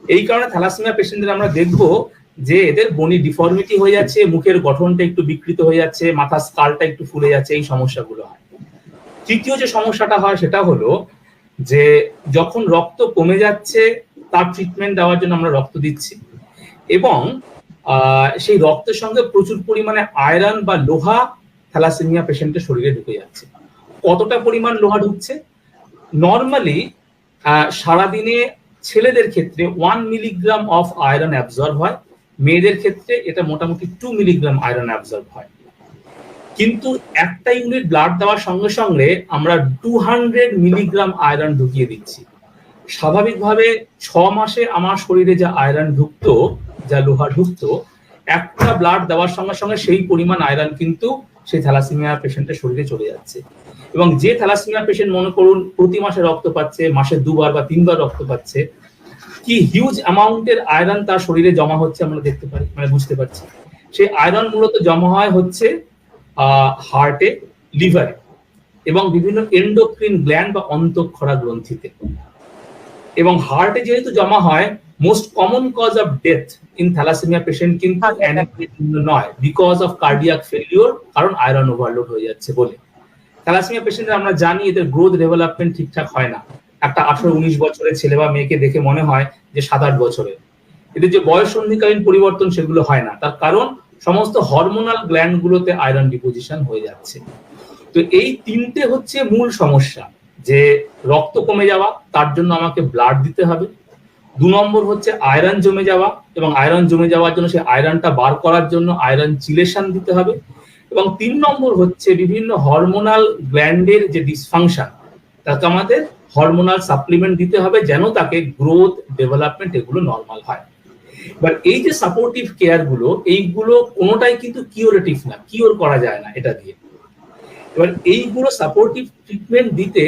এই কারণে থ্যালাসেমিয়া পেশেন্টদের আমরা দেখবো যে এদের বনি ডিফর্মিটি হয়ে যাচ্ছে, মুখের গঠনটা একটু বিকৃত হয়ে যাচ্ছে, মাথার স্কালটা একটু ফুলে যাচ্ছে, এই সমস্যাগুলো হয়। তৃতীয় যে সমস্যাটা হয় সেটা হলো যে যখন রক্ত কমে যাচ্ছে তার ট্রিটমেন্ট দেওয়ার জন্য আমরা রক্ত দিচ্ছি এবং সেই রক্তের সঙ্গে প্রচুর পরিমাণে আয়রন বা লোহা থ্যালাসেমিয়া পেশেন্টের শরীরে ঢুকে যাচ্ছে। কতটা পরিমাণ লোহা ঢুকছে? নর্মালি সারাদিনে ছেলেদের ক্ষেত্রে 1 মিলিগ্রাম অফ আয়রন অ্যাবজর্ব হয়, মেয়েদের ক্ষেত্রে এটা মোটামুটি 2 মিলিগ্রাম আয়রন অ্যাবজর্ব হয়। কিন্তু একটা ইউনিট ব্লাড দেওয়ার সঙ্গে সঙ্গে আমরা 200 মিলিগ্রাম আয়রন ঢুকিয়ে দিচ্ছি। স্বাভাবিকভাবে 6 মাসে আমার শরীরে যা আয়রন ঢুকতো, যা লোহা ঢুকতো, একটা ব্লাড দেওয়ার সঙ্গে সঙ্গে সেই পরিমাণ আয়রন কিন্তু সেই থ্যালাসেমিয়া পেশেন্টের শরীরে চলে যাচ্ছে। এবং যে থ্যালাসেমিয়া পেশেন্ট মনে করুন প্রতি মাসে রক্ত পাচ্ছে, মাসে 2 বার বা 3 বার রক্ত পাচ্ছে, কি হিউজ অ্যামাউন্টের আয়রন তার শরীরে জমা হচ্ছে আমরা দেখতে পারি, মানে বুঝতে পারছি। সেই আয়রন মূলত জমা হয় হচ্ছে হার্টে, লিভারে এবং বিভিন্ন এন্ডোক্রিন গ্ল্যান্ড বা অন্তঃক্ষরা গ্রন্থিতে। এবং হার্টে যেহেতু জমা হয়, most common cause of death in thalassemia patient কিন্তু অ্যানিমিয়ার জন্য নয়, বিকজ অফ কার্ডিয়াক ফেলিওর, কারণ আয়রন ওভারলোড হয়ে যাচ্ছে বলে। থ্যালাসেমিয়া পেশেন্টরা আমরা জানি এদের গ্রোথ ডেভেলপমেন্ট ঠিকঠাক হয় না। একটা 18-19 বছরের ছেলে বা মেয়েকে দেখে মনে হয় যে 7-8 বছরের। এদের যে বয়স সন্ধিকালীন পরিবর্তন সেগুলো হয় না, তার কারণ সমস্ত হরমোনাল গ্ল্যান্ড গুলোতে আয়রন ডিপোজিশন হয়ে যাচ্ছে। তো এই তিনটে হচ্ছে মূল সমস্যা, যে রক্ত কমে যাওয়া, তার জন্য আমাকে ব্লাড দিতে হবে। 2 নম্বর হচ্ছে আয়রন জমে যাওয়া, এবং আয়রন জমে যাওয়ার জন্য সেই আয়রনটা বার করার জন্য আয়রন চিলেশন দিতে হবে। এবং 3 নম্বর হচ্ছে বিভিন্ন হরমোনাল গ্ল্যান্ডের যে ডিসফাংশন, তাকে আমাদের হরমোনাল সাপ্লিমেন্ট দিতে হবে যেন তাকে গ্রোথ ডেভেলপমেন্ট এগুলো নর্মাল হয়। এবার এই যে সাপোর্টিভ কেয়ার গুলো, এইগুলো কোনোটাই কিন্তু কিউরেটিভ না, কিওর করা যায় না এটা দিয়ে। এবার এইগুলো সাপোর্টিভ ট্রিটমেন্ট দিতে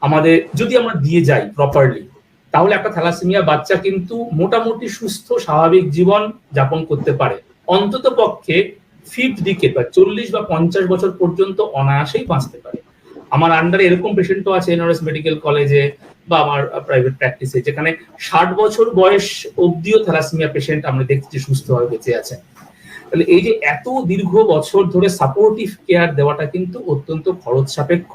আমাদের যদি আমরা দিয়ে যাই প্রপারলি, তাহলে একটা থ্যালাসেমিয়া বাচ্চা কিন্তু মোটামুটি সুস্থ স্বাভাবিক জীবন যাপন করতে পারে, অন্তত পক্ষে 5th ডিকেড বা 40 বা 50 বছর পর্যন্ত অনায়াসেই বাঁচতে পারে। আমার আন্ডারে এরকম পেশেন্টও আছে এনআরএস মেডিকেল কলেজে বা আমার প্রাইভেট প্র্যাকটিসে, যেখানে 60 বছর বয়স অবধিও থ্যালাসেমিয়া পেশেন্ট আমরা দেখছি সুস্থভাবে বেঁচে আছেন। তাহলে এই যে এত দীর্ঘ বছর ধরে সাপোর্টিভ কেয়ার দেওয়াটা কিন্তু অত্যন্ত খরচ সাপেক্ষ।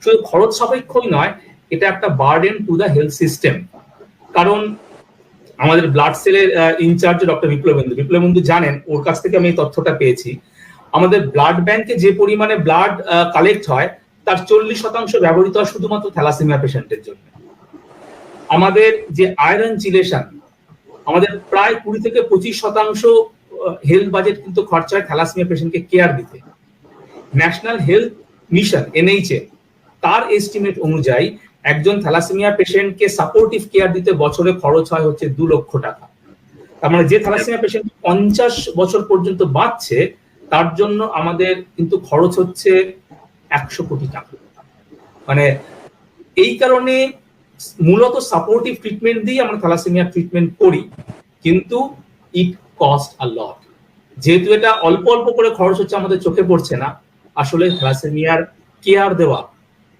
শুধু খরচ সাপেক্ষই নয়, এটা একটা burden to the health system. কারণ আমাদের ব্লাড সেলের ইনচার্জ ডক্টর বিপ্লবেন্দু জানেন, ওর কাছ থেকে আমি এই তথ্যটা পেয়েছি। আমাদের ব্লাড ব্যাংকে যে পরিমাণে ব্লাড কালেক্ট হয়, তার 40% ব্যবহৃত হয় শুধুমাত্র থ্যালাসেমিয়া পেশেন্টের জন্য। আমাদের যে আয়রন চিলেশন, আমাদের প্রায় 20 থেকে 25% হেলথ বাজেট কিন্তু খরচা হয় থ্যালাসেমিয়া পেশেন্টকে কেয়ার দিতে। ন্যাশনাল হেলথ মিশন NHA তার এস্টিমেট অনুযায়ী একজন থ্যালাসেমিয়া পেশেন্টকে সাপোর্টিভ কেয়ার দিতে বছরে খরচ হয় হচ্ছে 2 লক্ষ টাকা। তার মানে যে থ্যালাসেমিয়া পেশেন্ট 50 বছর পর্যন্ত বাঁচছে, তার জন্য আমাদের কিন্তু খরচ হচ্ছে 100 কোটি টাকা। মানে এই কারণে মূলত সাপোর্টিভ ট্রিটমেন্ট দিয়ে আমরা থ্যালাসেমিয়া ট্রিটমেন্ট করি, কিন্তু ইট কস্ট আ লট। যেহেতু এটা অল্প অল্প করে খরচ হচ্ছে, আমাদের চোখে পড়ছে না। আসলে থ্যালাসেমিয়ার কেয়ার দেওয়া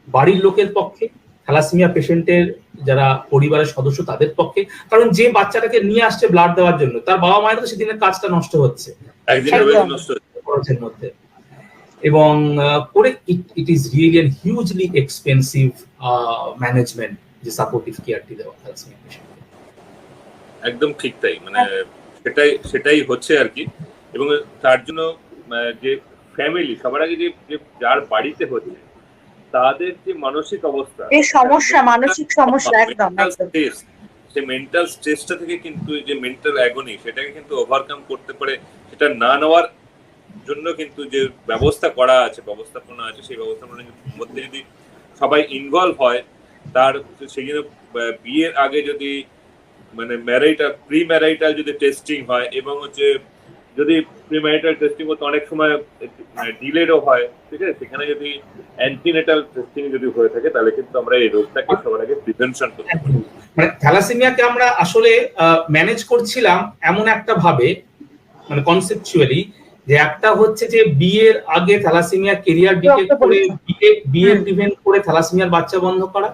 বাড়ির লোকের পক্ষে, থ্যালাসেমিয়া পেশেন্টের যারা পরিবারের সদস্য তাদের পক্ষে, কারণ যে বাচ্চাটাকে নিয়ে আসছে ব্লাড দেওয়ার জন্য, তার বাবা মায়ের তো সেদিনের কাজটা নষ্ট হচ্ছে খরচের মধ্যে। এবং করে it is really and hugely expensive management যে সাপোর্টিভ কেয়ারটি দেওয়া থ্যালাসেমিয়া পেশেন্টকে। একদম ঠিক তাই, মানে সেটাই হচ্ছে আর কি। এবং তার জন্য যে ফ্যামিলি, সবার আগে যে যার বাড়িতে হচ্ছে তাদের যে মানসিক অবস্থা, এই সমস্যা, মানসিক সমস্যা, একদম সেই মেন্টাল স্ট্রেসটা থেকে কিন্তু যে মেন্টাল অ্যাগনি, সেটাকে কিন্তু ওভারকাম করতে পারে। সেটা না নেওয়ার জন্য কিন্তু যে ব্যবস্থাপনা আছে, সেই ব্যবস্থাপনার মধ্যে যদি সবাই ইনভলভ হয়, তার সেজন্য বিয়ের আগে যদি মানে প্রি ম্যারিটাল যদি টেস্টিং হয়, এবং হচ্ছে যদি প্রি ম্যারিটাল টেস্টিং হতে অনেক সময় ডিলেডও হয়, ঠিক আছে, সেখানে যদি অ্যান্টিনেটাল টেস্টিং যদি হয়ে থাকে, তাহলে কিন্তু আমরা এই রোগটাকে সবার আগে প্রিভেনশন করতে পারি। মানে থ্যালাসেমিয়াকে আমরা আসলে ম্যানেজ করছিলাম এমন একটা ভাবে, মানে কনসেপচুয়ালি, যে একটা হচ্ছে যে বিয়ের আগে থ্যালাসেমিয়া কেরিয়ার ডিটেক্ট করে বিয়ে প্রিভেন্ট করে থ্যালাসেমিয়ার বাচ্চা বন্ধ করা।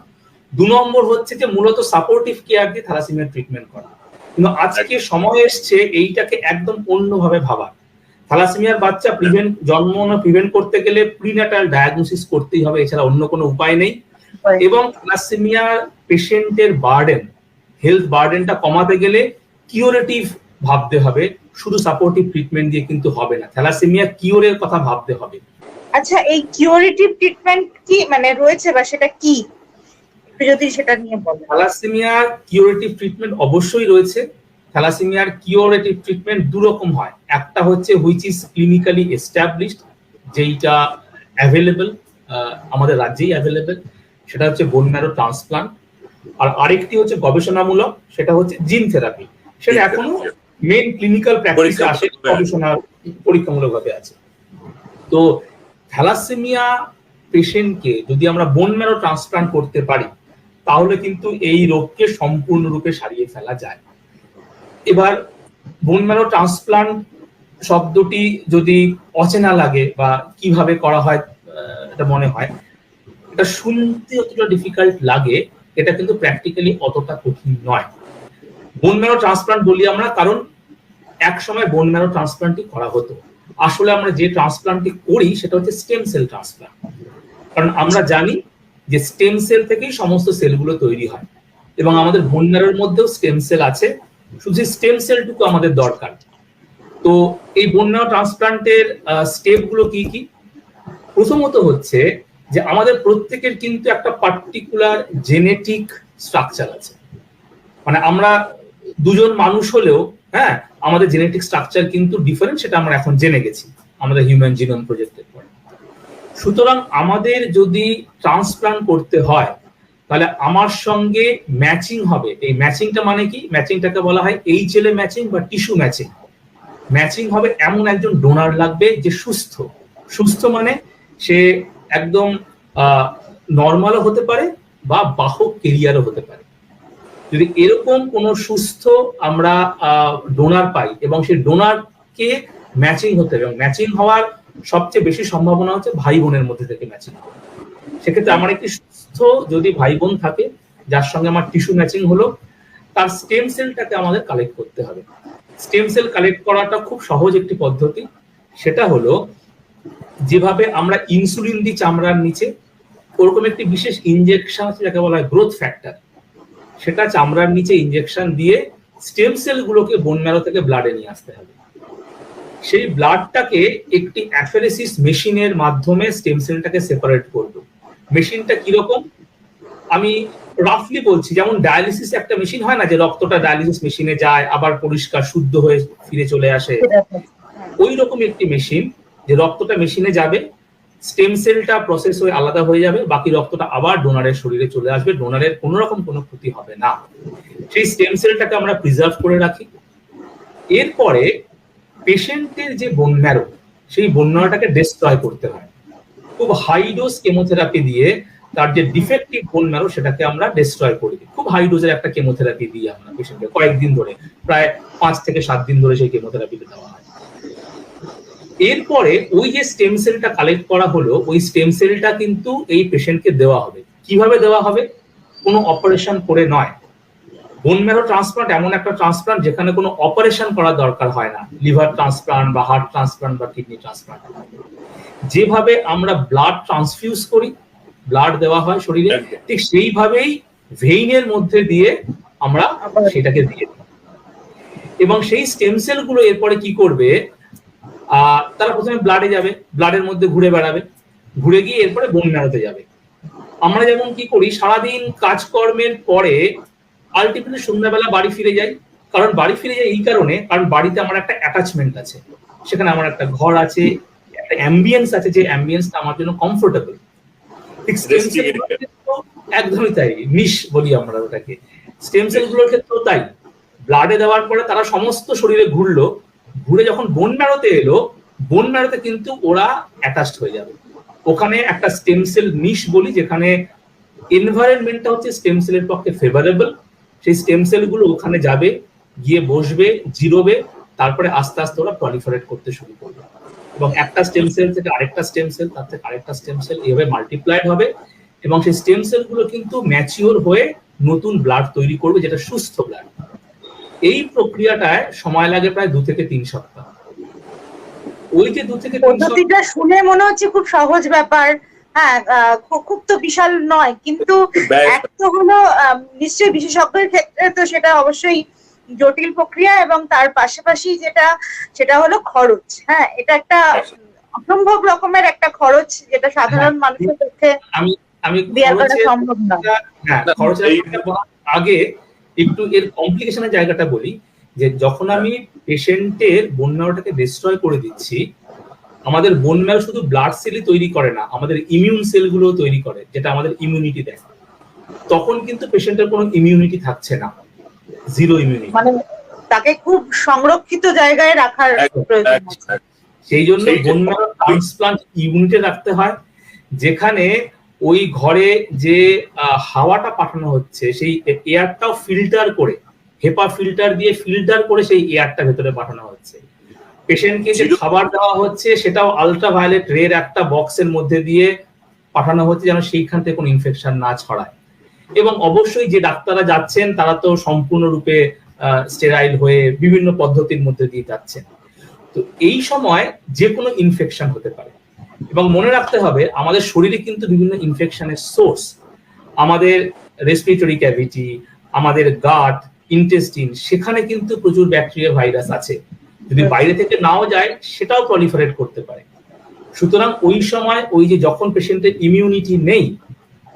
2 নম্বর হচ্ছে যে মূলত সাপোর্টিভ কেয়ার দিয়ে থ্যালাসেমিয়ার ট্রিটমেন্ট করা। কিন্তু আজকে সময় এসছে এইটাকে একদম অন্যভাবে ভাবা। থ্যালাসেমিয়ার বাচ্চা প্রিভেন্ট করতে গেলে প্রিন্যাটাল ডায়াগনোসিস করতেই হবে, এছাড়া অন্য কোনো উপায় নেই। এবং থ্যালাসেমিয়ার পেশেন্টের বার্ডেন, হেলথ বার্ডেনটা কমাতে গেলে কিউরেটিভ ভাবতে হবে, শুধু সাপোর্টিভ ট্রিটমেন্ট দিয়ে কিন্তু হবে না। থ্যালাসেমিয়া কিওরের কথা ভাবতে হবে। আচ্ছা, এই কিউরেটিভ ট্রিটমেন্ট কি মানে রয়েছে, বা সেটা কি একটু যদি সেটা নিয়ে বলেন। থ্যালাসেমিয়ার কিউরেটিভ ট্রিটমেন্ট অবশ্যই রয়েছে। থ্যালাসেমিয়ার কিউরেটিভ ট্রিটমেন্ট 2 রকম হয়। একটা হচ্ছে হুইচ ইজ ক্লিনিক্যালি এস্টাবলিশড, যেইটা অ্যাভেলেবল আমাদের রাজ্যেই অ্যাভেলেবল, সেটা হচ্ছে বোন ম্যারো ট্রান্সপ্লান্ট। আর আরেকটি হচ্ছে গবেষণামূলক, সেটা হচ্ছে জিন থেরাপি। সেটা এখনো মেইন ক্লিনিক্যাল প্র্যাকটিসে আসে, গবেষণা পরীক্ষামূলকভাবে আছে। তো থ্যালাসেমিয়া পেশেন্টকে যদি আমরা বোন ম্যারো ট্রান্সপ্লান্ট করতে পারি তাহলে কিন্তু এই রোগকে সম্পূর্ণরূপে সারিয়ে ফেলা যায়। এবার বোন ম্যারো ট্রান্সপ্লান্ট শব্দটি যদি অচেনা লাগে বা কিভাবে করা হয় এটা মনে হয়, এটা শুনতে অতটা ডিফিকাল্ট লাগে, এটা কিন্তু প্র্যাকটিক্যালি অতটা কঠিন নয়। বোন ম্যারো ট্রান্সপ্লান্ট বলি আমরা কারণ এক সময় বোন ম্যারো ট্রান্সপ্লান্টই করা হতো। আসলে আমরা যে ট্রান্সপ্লান্টটি করি সেটা হচ্ছে স্টেম সেল ট্রান্সপ্লান্ট, কারণ আমরা জানি যে স্টেম সেল থেকেই সমস্ত সেলগুলো তৈরি হয় এবং আমাদের বোন ম্যারোর মধ্যেও স্টেম সেল আছে, শুধু স্টেম সেলটুকু আমাদের দরকার। তো এই বোন ম্যারো ট্রান্সপ্লান্টের স্টেপগুলো কি কি? প্রথমত হচ্ছে যে আমাদের প্রত্যেকের কিন্তু একটা পার্টিকুলার জেনেটিক স্ট্রাকচার আছে, মানে আমরা দুজন মানুষ হলেও হ্যাঁ আমাদের জেনেটিক স্ট্রাকচার কিন্তু ডিফারেন্ট, সেটা আমরা এখন জেনে গেছি আমাদের হিউম্যান জিনোম প্রজেক্টের পরে। সুতরাং আমাদের যদি ট্রান্সপ্লান্ট করতে হয় তাহলে আমার সঙ্গে ম্যাচিং হবে। এই ম্যাচিংটা মানে কি? ম্যাচিংটাকে বলা হয় HLA ম্যাচিং বা টিস্যু ম্যাচিং। ম্যাচিং হবে এমন একজন ডোনার লাগবে যে সুস্থ। সুস্থ মানে সে একদম নর্মালও হতে পারে বা বাহক কেরিয়ারও হতে পারে। যদি এরকম কোন সুস্থ আমরা ডোনার পাই এবং সেই ডোনারকে ম্যাচিং হতে হবে, এবং ম্যাচিং হওয়ার সবচেয়ে বেশি সম্ভাবনা হচ্ছে ভাই বোনের মধ্যে থেকে ম্যাচিং হবে। সেক্ষেত্রে আমার একটি সুস্থ যদি ভাই বোন থাকে যার সঙ্গে আমার টিস্যু ম্যাচিং হলো, তার স্টেম সেলটাকে আমাদের কালেক্ট করতে হবে। স্টেম সেল কালেক্ট করাটা খুব সহজ একটি পদ্ধতি। সেটা হলো যেভাবে আমরা ইনসুলিন দিই চামড়ার নিচে, ওরকম একটি বিশেষ ইনজেকশন আছে যাকে বলা হয় গ্রোথ ফ্যাক্টর। সেটা চামড়ার নিচে ইনজেকশন দিয়ে স্টেম সেলগুলোকে বোন ম্যারো থেকে ব্লাডে নিয়ে আসতে হবে। সেই ব্লাডটাকে একটি অ্যাফেরেসিস মেশিনের মাধ্যমে স্টেম সেলটাকে সেপারেট করবে। মেশিনটা কিরকম আমি রাফলি বলছি, যেমন ডায়ালিসিস একটা মেশিন হয় না, যে রক্তটা ডায়ালিসিস মেশিনে যায় আবার পরিষ্কার শুদ্ধ হয়ে ফিরে চলে আসে, ওই রকম একটি মেশিন যে রক্তটা মেশিনে যাবে, স্টেম সেলটা প্রসেস হয়ে আলাদা হয়ে যাবে, বাকি রক্তটা আবার ডোনারের শরীরে চলে আসবে, ডোনারের কোনো রকম কোনো ক্ষতি হবে না। সেই স্টেম সেলটাকে আমরা প্রিজার্ভ করে রাখি। এরপরে পেশেন্টের যে বোন ম্যারো, সেই বোন ম্যারোটাকে ডিস্ট্রয় করতে হয়। খুব হাই ডোজ কেমোথেরাপি দিয়ে তার যে ডিফেক্টিভ বোন ম্যারো সেটাকে আমরা ডিস্ট্রয় করে দিই। খুব হাই ডোজের একটা কেমোথেরাপি দিই আমরা পেশেন্টকে কয়েকদিন ধরে, প্রায় 5 থেকে 7 দিন ধরে সেই কেমোথেরাপিটা দেওয়া হয়। এরপরে ওই যে স্টেম সেলটা কালেক্ট করা হলো, ওই স্টেম সেলটা কিন্তু এই পেশেন্টকে দেওয়া হবে। কিভাবে দেওয়া হবে? কোনো অপারেশন করে নয়। বোন ম্যারো ট্রান্সপ্লান্ট এমন একটা ট্রান্সপ্লান্ট যেখানে কোনো অপারেশন করার দরকার হয় না, লিভার ট্রান্সপ্লান্ট বা হার্ট ট্রান্সপ্লান্ট বা কিডনি ট্রান্সপ্লান্ট। যেভাবে আমরা ব্লাড ট্রান্সফিউজ করি, ব্লাড দেওয়া হয় শরীরে, ঠিক সেইভাবেই ভেইনের মধ্যে দিয়ে আমরা সেটাকে দিয়ে দিই। এবং সেই স্টেম সেলগুলো এরপরে কি করবে, তারা প্রথমে ব্লাডে যাবে, ব্লাডের মধ্যে ঘুরে বেড়াবে, ঘুরে গিয়ে এরপরে বোন ম্যারোতে যাবে। আমরা যেমন কি করি, সারাদিন কাজকর্মের পরে আলটিমেটলি সন্ধ্যাবেলা বাড়ি ফিরে যাই। কারণ বাড়ি ফিরে যাই এই কারণে, কারণ বাড়িতে আমার একটা অ্যাটাচমেন্ট আছে, সেখানে আমার একটা ঘর আছে, একটা অ্যাম্বিয়েন্স আছে, যে অ্যাম্বিয়েন্সটা আমার জন্য কমফোর্টেবল। একদমই তাই, নিশ বলি আমরা ওটাকে। স্টেম সেলগুলোর ক্ষেত্রেও তাই। ব্লাডে দেওয়ার পরে তারা সমস্ত শরীরে ঘুরলো, ঘুরে যখন বোন ম্যারোতে এলো, বোন ম্যারোতে কিন্তু ওরা অ্যাটাচড হয়ে যাবে। ওখানে একটা স্টেম সেল নিশ বলি, যেখানে এনভায়রনমেন্টটা হচ্ছে স্টেম সেলের পক্ষে ফেভারেবল। সেই স্টেম সেলগুলো ওখানে যাবে, গিয়ে বসবে, জিরোবে, তারপরে আস্তে আস্তে ওরা প্রলিফারেট করতে শুরু করবে এবং একটা স্টেম সেল থেকে আরেকটা স্টেম সেল, তার থেকে আরেকটা স্টেম সেল, এইভাবে মাল্টিপ্লাইড হবে এবং সেই স্টেম সেলগুলো কিন্তু ম্যাচিওর হয়ে নতুন ব্লাড তৈরি করবে, যেটা সুস্থ ব্লাড। এই প্রক্রিয়াটায় সময় লাগে প্রায় 2 থেকে 3 সপ্তাহ। ওই যে 2 থেকে 3 পদ্ধতিটা শুনে মনে হচ্ছে খুব সহজ ব্যাপার, হ্যাঁ খুব তো বিশাল নয়, কিন্তু এক তো হলো নিশ্চয়ই বিশেষজ্ঞের ক্ষেত্রে তো সেটা অবশ্যই জটিল প্রক্রিয়া, এবং তার পাশাপাশি সেটা হলো খরচ। হ্যাঁ, এটা একটা অসম্ভব রকমের একটা খরচ, যেটা সাধারণ মানুষের পক্ষে দেওয়া করা সম্ভব না। হ্যাঁ, খরচের আগে একটু এর কমপ্লিকেশনের জায়গাটা বলি, যে যখন আমি পেশেন্টের বোন ম্যারোটাকে ডিস্ট্রয় করে দিচ্ছি, আমাদের বোন ম্যারো শুধু ব্লাড সেলই তৈরি করে না, আমাদের ইমিউন সেলগুলো তৈরি করে, যেটা আমাদের ইমিউনিটি দেয়। তখন কিন্তু পেশেন্টের কোনো ইমিউনিটি থাকছে না, জিরো ইমিউনিটি। মানে তাকে খুব সংরক্ষিত জায়গায় রাখার প্রয়োজন আছে। সেই জন্য বোন ম্যারো ট্রান্সপ্লান্ট ইউনিটে রাখতে হয়, যেখানে ওই ঘরে যে হাওয়াটা পাঠানো হচ্ছে সেই এয়ারটাও ফিল্টার করে, হেপা ফিল্টার দিয়ে ফিল্টার করে সেই এয়ারটা ভেতরে পাঠানো হচ্ছে। পেশেন্টকে যে খাবার দেওয়া হচ্ছে সেটাও আলট্রাভায়োলেট রের একটা বক্সের মধ্যে দিয়ে পাঠানো হচ্ছে, যেন সেইখান থেকে কোনো ইনফেকশন না ছড়ায়। এবং অবশ্যই যে ডাক্তাররা যাচ্ছেন তারা তো সম্পূর্ণরূপে স্টেরাইল হয়ে বিভিন্ন পদ্ধতির মধ্যে দিয়ে যাচ্ছেন। তো এই সময় যে কোনো ইনফেকশন হতে পারে, এবং মনে রাখতে হবে আমাদের শরীরে কিন্তু বিভিন্ন ইনফেকশনের সোর্স, আমাদের রেসপিরেটরি ক্যাভিটি, আমাদের গাট, ইন্টেস্টিন, সেখানে কিন্তু প্রচুর ব্যাকটেরিয়া ভাইরাস আছে। যদি বাইরে থেকে নাও যায় সেটাও প্রলিফারেট করতে পারে। সুতরাং ওই সময় ওই যে যখন পেশেন্টের ইমিউনিটি নেই,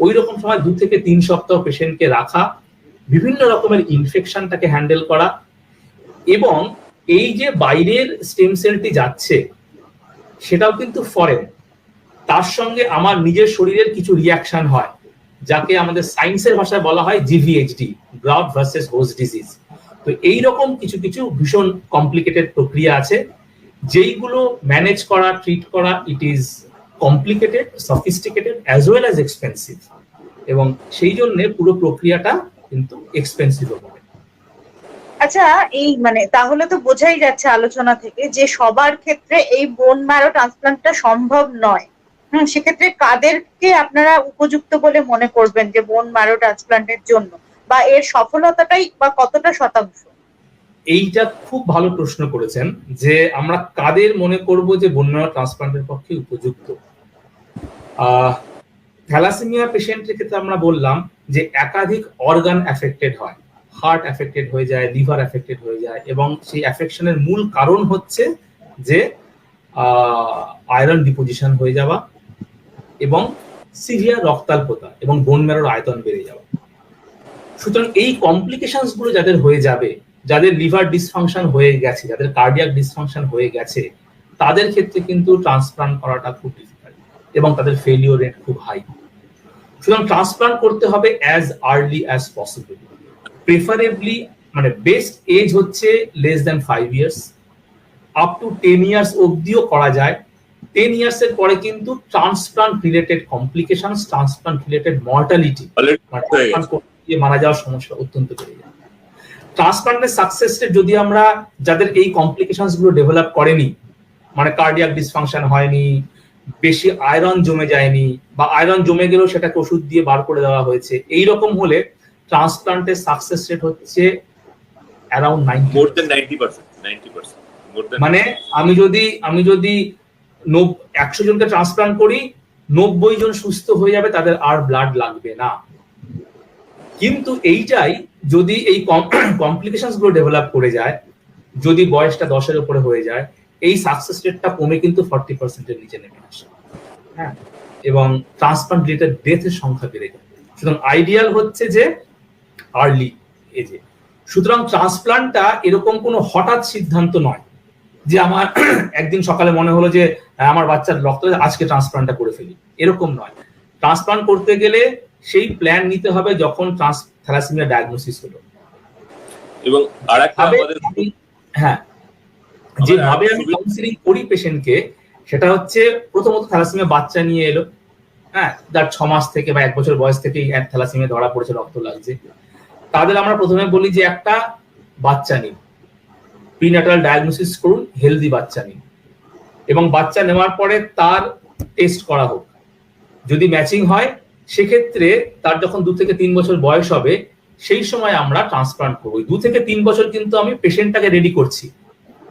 ওই রকম সময় 2 থেকে 3 সপ্তাহ পেশেন্টকে রাখা, বিভিন্ন রকমের ইনফেকশনটাকে হ্যান্ডেল করা, এবং এই যে বাইরের স্টেম সেলটি যাচ্ছে সেটাও কিন্তু ফরেন, তার সঙ্গে আমার নিজের শরীরের কিছু রিয়াকশন হয়, যাকে আমাদের সায়েন্সের ভাষায় বলা হয় জিভিএইচডি, গ্রাফট ভার্সেস হোস্ট ডিজিজ। তো এই রকম কিছু কিছু ভীষণ কমপ্লিকেটেড প্রক্রিয়া আছে, যেইগুলো ম্যানেজ করা, ট্রিট করা, it is complicated, sophisticated as well as expensive, এবং সেই জন্য পুরো প্রক্রিয়াটা কিন্তু এক্সপেন্সিভ হবে। আচ্ছা, এই মানে তাহলে তো বোঝাই যাচ্ছে আলোচনা থেকে যে সবার ক্ষেত্রে এই বোন ম্যারো ট্রান্সপ্লান্টটা সম্ভব নয়। সেক্ষেত্রে কাদেরকে আপনারা উপযুক্ত বলে মনে করবেন যে বোন ম্যারো ট্রান্সপ্লান্টের জন্য, বা এর সফলতাটাই বা কতটা শতাংশ? এইটা খুব ভালো প্রশ্ন করেছেন, যে আমরা কাদের মনে করব যে বোন ম্যারো ট্রান্সপ্লান্টের পক্ষে উপযুক্ত। থ্যালাসেমিয়া পেশেন্টের ক্ষেত্রে আমরা বললাম যে একাধিক অর্গান অ্যাফেক্টেড হয়, হার্ট অ্যাফেক্টেড হয়ে যায়, লিভার অ্যাফেক্টেড হয়ে যায়, এবং সেই অ্যাফেকশনের মূল কারণ হচ্ছে যে আয়রন ডিপোজিশন হয়ে যাওয়া এবং সিভিয়ার রক্তাল্পতা এবং বোন ম্যারোর আয়তন বেড়ে যাওয়া। সুতরাং এই কমপ্লিকেশনস গুলো যাদের হয়ে যাবে, যাদের লিভার ডিসফাংশন হয়ে গেছে, যাদের কার্ডিয়াক ডিসফাংশন হয়ে গেছে, তাদের ক্ষেত্রে কিন্তু ট্রান্সপ্লান্ট করাটা খুব ডিফিকাল্ট এবং তাদের ফেলিওর রেট খুব হাই। সুতরাং ট্রান্সপ্লান্ট করতে হবে as early as possible, preferably, মানে বেস্ট এজ হচ্ছে less than 5 years, up to 10 years অবধিও করা যায়। 10 ইয়ার্স এর পরে কিন্তু transplant related complications, transplant related mortality, মারা যাওয়ার সমস্যা অত্যন্ত বেড়ে যায়। ট্রান্সপ্লান্টের সাকসেস রেট যদি আমরা, যাদের এই কমপ্লিকেশনস গুলো ডেভেলপ করেনি, মানে কার্ডিয়াক ডিসফাংশন হয়নি, বেশি আয়রন জমে যায়নি, বা আয়রন জমে গেলেও সেটাকে ওষুধ দিয়ে বার করে দেওয়া হয়েছে, এই রকম হলে ট্রান্সপ্লান্টের সাকসেস রেট হচ্ছে অ্যারাউন্ড 90%। মানে আমি যদি 100 জনকে ট্রান্সপ্লান্ট করি, 90 জন সুস্থ হয়ে যাবে, তাদের আর ব্লাড লাগবে না। কিন্তু এইটাই যদি এই কমপ্লিকেশনস গুলো ডেভেলপ করে যায়, যদি বয়সটা 10 এর উপরে হয়ে যায়, এই সাকসেস রেটটা কমে কিন্তু 40% এর নিচে নেমে আসে। হ্যাঁ, এবং ট্রান্সপ্লান্ট রিলেটেড ডেথের সংখ্যা বেড়ে যায়। সুতরাং আইডিয়াল হচ্ছে যে আর্লি এজে। সুতরাং ট্রান্সপ্লান্টটা এরকম কোনো হঠাৎ সিদ্ধান্ত নয় যে আমার একদিন সকালে মনে হলো যে আমার বাচ্চার রক্ত আজকে ট্রান্সপ্লান্টটা করে ফেলি, এরকম নয়। ট্রান্সপ্লান্ট করতে গেলে সেই প্ল্যান নিতে হবে যখন থ্যালাসেমিয়া ডায়াগনোসিস হলো। এবং আরেকটা আমাদের, হ্যাঁ, যেভাবে আমি কাউন্সিলিং করি পেশেন্টকে, সেটা হচ্ছে প্রথমত থ্যালাসেমিয়া বাচ্চা নিয়ে এলো, হ্যাঁ, যার 6 মাস থেকে বা 1 বছর বয়স থেকেই থ্যালাসেমিয়া ধরা পড়েছে, রক্ত লাগছে, তাদের আমরা প্রথমে বলি যে একটা বাচ্চা নিন, প্রিন্যাটাল ডায়াগনোসিস করুন, হেলদি বাচ্চা নিন, এবং বাচ্চা নেওয়ার পরে তার টেস্ট করা হোক। যদি ম্যাচিং হয় সেক্ষেত্রে তার যখন 2 থেকে 3 বছর বয়স হবে, সেই সময় আমরা ট্রান্সপ্লান্ট করবো। 2 থেকে 3 বছর কিন্তু আমি পেশেন্টটাকে রেডি করছি,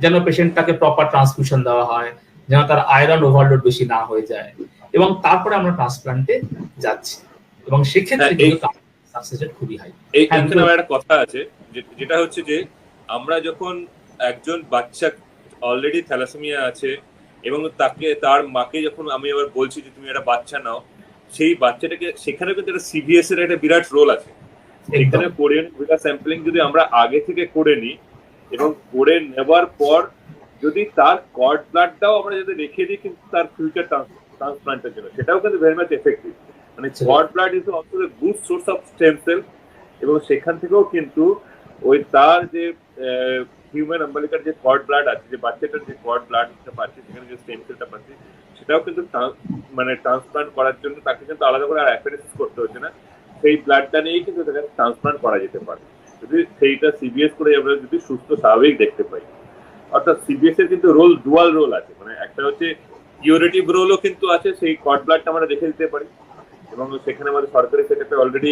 যেন পেশেন্টটাকে প্রপার ট্রান্সফিউশন দেওয়া হয়, যেন তার আয়রন ওভারলোড বেশি না হয়ে যায়, এবং তারপরে আমরা ট্রান্সপ্লান্টে যাচ্ছি, এবং সেক্ষেত্রে কিন্তু সাকসেস রেট খুবই হাই। এখানে আমার একটা কথা আছে, যেটা হচ্ছে যে আমরা যখন একজন বাচ্চা অলরেডি থ্যালাসেমিয়া আছে এবং তার মাকে যখন আমি আবার বলছি যে তুমি একটা বাচ্চা নাও, সেই বাচ্চাটাকে সেখানে কিন্তু একটা সিভিএস এর একটা বিরাট রোল আছে। এখানে কোরিয়ান ভিটা স্যাম্পলিং যদি আমরা আগে থেকে করে নিই এবং করে নেবার পর যদি তার কর্ড ব্লাডটাও আমরা যদি রেখে দিই, কিন্তু তার ফিউচার ট্রান্সপ্লান্টের জন্য সেটাও কিন্তু ভেরি মাচ এফেক্টিভ। মানে cord blood is also a good source of stem cell, এবং সেখান থেকেও কিন্তু ওই তার যে হিউম্যান আম্বালিকার যে কর্ড ব্লাড আছে, যে বাচ্চাটার যে কর্ড ব্লাডটা পাচ্ছে, সেখানে যে স্টেম সেলটা পাচ্ছে, সেটাও কিন্তু মানে ট্রান্সপ্লান্ট করার জন্য তাকে কিন্তু আলাদা করে আর অ্যাফেরেসিস করতে হচ্ছে না। সেই ব্লাডটা নিয়েই কিন্তু তাকে ট্রান্সপ্লান্ট করা যেতে পারে, যদি সেইটা সিবিএস করে আমরা যদি সুস্থ স্বাভাবিক দেখতে পাই। অর্থাৎ সিবিএস এর কিন্তু ডুয়াল রোল আছে, মানে একটা হচ্ছে কিউরেটিভ রোলও কিন্তু আছে, সেই কর্ড ব্লাডটা আমরা দেখে দিতে পারি। এবং সেখানে আমাদের সরকারি সেক্টরে already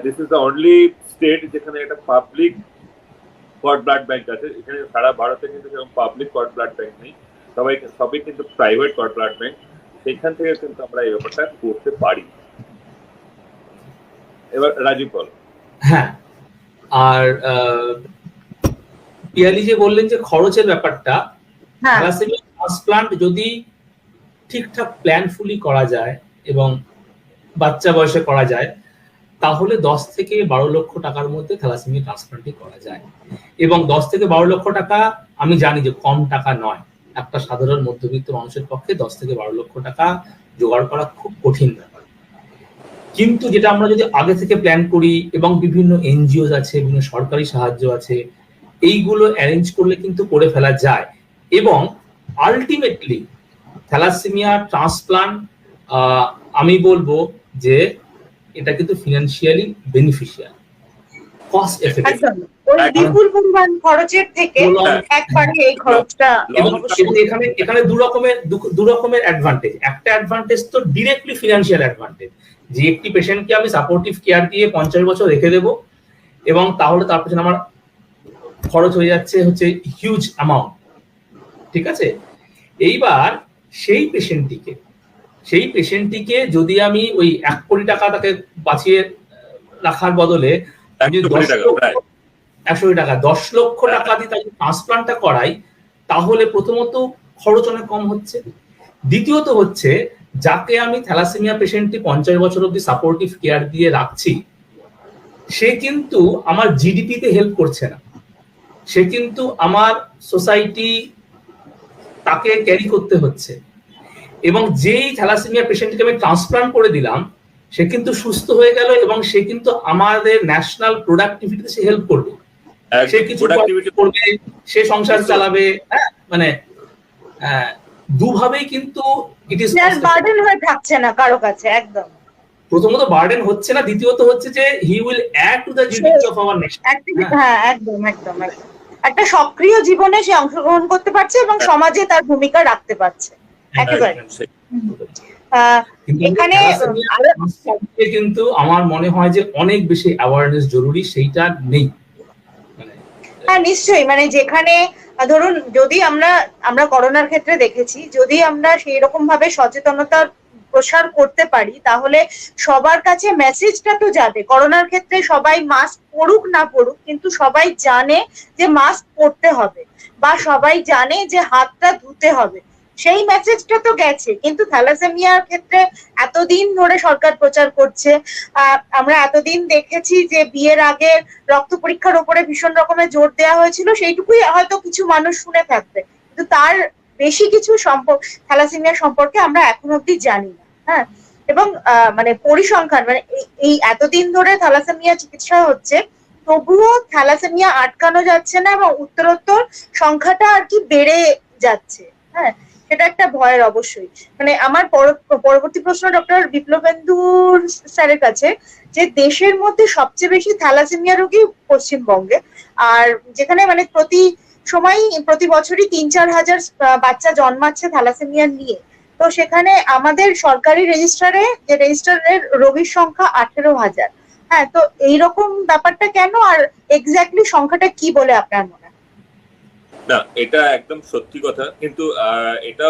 this is the only state যেখানে একটা পাবলিক কর্ড ব্লাড ব্যাংক আছে। এখানে সারা ভারতে কিন্তু সেরকম পাবলিক কর্ড ব্লাড ব্যাংক নেই, সবই কিন্তু প্রাইভেট কর্ড ব্লাড ব্যাংক। সেখান থেকে কিন্তু আমরা এই ব্যাপারটা করতে পারি। এবার রাজীব বল। হ্যাঁ, আর পিয়ালি যে বললেন যে খরচের ব্যাপারটা, থ্যালাসেমিয়া ট্রান্সপ্লান্ট যদি ঠিকঠাক প্ল্যানফুলি করা যায় এবং বাচ্চা বয়সে করা যায়, তাহলে 10 থেকে 12 লক্ষ টাকার মধ্যে থ্যালাসেমিয়া ট্রান্সপ্লান্টই করা যায়। এবং 10 থেকে 12 লক্ষ টাকা আমি জানি যে কম টাকা নয়, একটা সাধারণ মধ্যবিত্ত মানুষের পক্ষে 10 থেকে 12 লক্ষ টাকা জোগাড় করা খুব কঠিন ব্যাপার। কিন্তু যেটা আমরা যদি আগে থেকে প্ল্যান করি এবং বিভিন্ন এনজিও আছে, বিভিন্ন সরকারি সাহায্য আছে, এইগুলো অ্যারেঞ্জ করলে কিন্তু করে ফেলা যায়। এবং আলটিমেটলি থ্যালাসেমিয়া ট্রান্সপ্লান্ট আমি বলবো যে এটা কিন্তু ফিনান্সিয়ালি বেনিফিশিয়াল, কস্ট এফেক্টিভ। ওই বিপুল পরিমাণ খরচের থেকে একবারে এই খরচটা। এবং এখানে দু রকমের অ্যাডভান্টেজ। একটা অ্যাডভান্টেজ তো ডিরেক্টলি ফিনান্সিয়াল অ্যাডভান্টেজ, যে একটি পেশেন্টকে আমি সাপোর্টিভ কেয়ার দিয়ে 50 বছর রেখে দেবো এবং তাহলে তার পেছনে আমার খরচ হয়ে যাচ্ছে হিউজ অ্যামাউন্ট, ঠিক আছে। এইবার সেই পেশেন্টটিকে যদি আমি ওই 1 কোটি টাকা তাকে বাঁচিয়ে রাখার বদলে 100 টাকা 10 লক্ষ টাকা দিয়ে তাকে ট্রান্সপ্লান্টটা করাই, তাহলে প্রথমত খরচ অনেক কম হচ্ছে। দ্বিতীয়ত হচ্ছে, যাকে আমি থ্যালাসেমিয়া পেশেন্টটি 50 বছর অব্দি সাপোর্টিভ কেয়ার দিয়ে রাখছি, সে কিন্তু আমার জিডিপিতে হেল্প করছে না, সে কিন্তু আমার সোসাইটি তাকে ক্যারি করতে হচ্ছে। এবং যেই থ্যালাসেমিয়া পেশেন্টকে আমি ট্রান্সপ্লান্ট করে দিলাম, সে কিন্তু সুস্থ হয়ে গেল এবং সে কিন্তু আমাদের ন্যাশনাল প্রোডাক্টিভিটিতে সে হেল্প করবে, সে কিছু করবে, সে সংসার চালাবে। হ্যাঁ, মানে দুভাবেই কিন্তু ইট ইজ বার্ডেন হয়ে থাকছে না কারো কাছে একদম। প্রথমত বার্ডেন হচ্ছে না, দ্বিতীয়ত হচ্ছে যে he will add to the GDP of our nation. হ্যাঁ, একদম একটা সক্রিয় জীবনে সে অংশগ্রহণ করতে পারছে এবং সমাজে তার ভূমিকা রাখতে পারছে একেবারে। এখানে কিন্তু আমার মনে হয় যে অনেক বেশি অ্যাওয়ারনেস জরুরি, সেইটা নেই। হ্যাঁ, নিশ্চয়ই। মানে যেখানে ধরুন যদি আমরা করোনার ক্ষেত্রে দেখেছি, যদি আমরা সেই রকম ভাবে সচেতনতা প্রসার করতে পারি, তাহলে সবার কাছে মেসেজটা তো যাবে। করোনার ক্ষেত্রে সবাই মাস্ক পরুক না পরুক, কিন্তু সবাই জানে যে মাস্ক পরতে হবে, বা সবাই জানে যে হাতটা ধুতে হবে, সেই মেসেজটা তো গেছে। কিন্তু থ্যালাসেমিয়ার ক্ষেত্রে এতদিন ধরে সরকার প্রচার করছে, আমরা এতদিন দেখেছি যে বিয়ের আগে রক্ত পরীক্ষার উপরে ভীষণ রকমের জোর দেওয়া হয়েছিল, সেইটুকুই হয়তো কিছু মানুষ শুনে থাকবে, কিন্তু তার বেশি কিছু থ্যালাসেমিয়া সম্পর্কে আমরা এখন অব্দি জানি না। হ্যাঁ, এবং মানে পরিসংখ্যান, মানে এই এতদিন ধরে থ্যালাসেমিয়া চিকিৎসা হচ্ছে, তবুও থ্যালাসেমিয়া আটকানো যাচ্ছে না এবং উত্তরোত্তর সংখ্যাটা আর কি বেড়ে যাচ্ছে। হ্যাঁ, সেটা একটা ভয়ের অবশ্যই। মানে আমার পরবর্তী প্রশ্ন ডক্টর বিপ্লবেন্দু স্যারের কাছে, যে দেশের মধ্যে সবচেয়ে বেশি থ্যালাসেমিয়া রোগী পশ্চিমবঙ্গে, আর যেখানে মানে প্রতি বছরই 3-4 হাজার বাচ্চা জন্মাচ্ছে থ্যালাসেমিয়া নিয়ে, তো সেখানে আমাদের সরকারি রেজিস্টারের রোগীর সংখ্যা 18,000। হ্যাঁ, তো এইরকম ব্যাপারটা কেন, আর এক্স্যাক্টলি সংখ্যাটা কি বলে আপনার মনে হয়? না, এটা একদম সত্যি কথা, কিন্তু এটা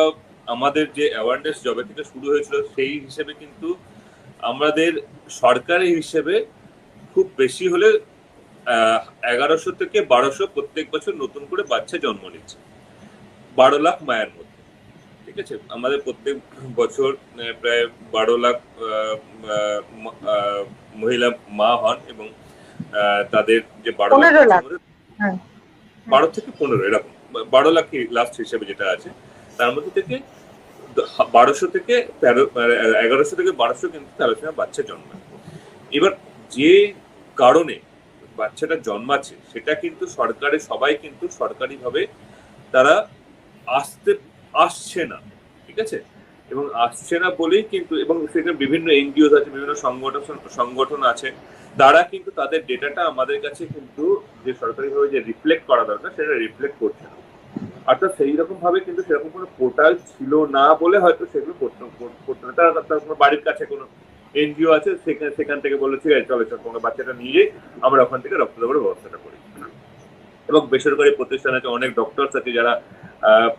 আমাদের যে অ্যাওয়ারনেস জবে থেকে শুরু হয়েছিল, সেই হিসেবে কিন্তু আমাদের সরকারি হিসেবে খুব বেশি হলে 1100 থেকে 1200 প্রত্যেক বছর নতুন করে বাচ্চা জন্ম নিচ্ছে, 12 লাখ মায়ের মধ্যে। ঠিক আছে, আমাদের প্রত্যেক বছর প্রায় 12 লাখ মহিলা মা হন এবং তাদের যে 12 থেকে 15 এরকম 12 লাখ লাস্ট হিসেবে যেটা আছে, তার মধ্যে থেকে 1200 থেকে 1100 থেকে 1200 কিন্তু থ্যালাসেমিয়া বাচ্চা জন্মায়। এবার যে কারণে বাচ্চাটা জন্মাচ্ছে সেটা কিন্তু সরকারের সবাই কিন্তু সরকারিভাবে তারা আসছে না, ঠিক আছে, এবং আসছে না বলেই কিন্তু, এবং সেখানে বিভিন্ন এনজিও আছে, বিভিন্ন সংগঠন আছে, তারা কিন্তু তাদের ডেটাটা আমাদের কাছে কিন্তু যে সরকারিভাবে যে রিফ্লেক্ট করা দরকার সেটা রিফ্লেক্ট করছে না। অর্থাৎ সেই রকম ভাবে কিন্তু সেরকম কোনো পোর্টাল ছিল না বলে হয়তো সেগুলো করতে না। তার কোনো বাড়ির কাছে কোনো এনজিও আছে, সেখান থেকে বললো ঠিক আছে চলো তোমার বাচ্চাটা নিয়ে আমরা ওখান থেকে রক্ত দেওয়ার ব্যবস্থাটা করি। এবং বেসরকারি প্রতিষ্ঠান আছে, অনেক ডক্টরস আছে যারা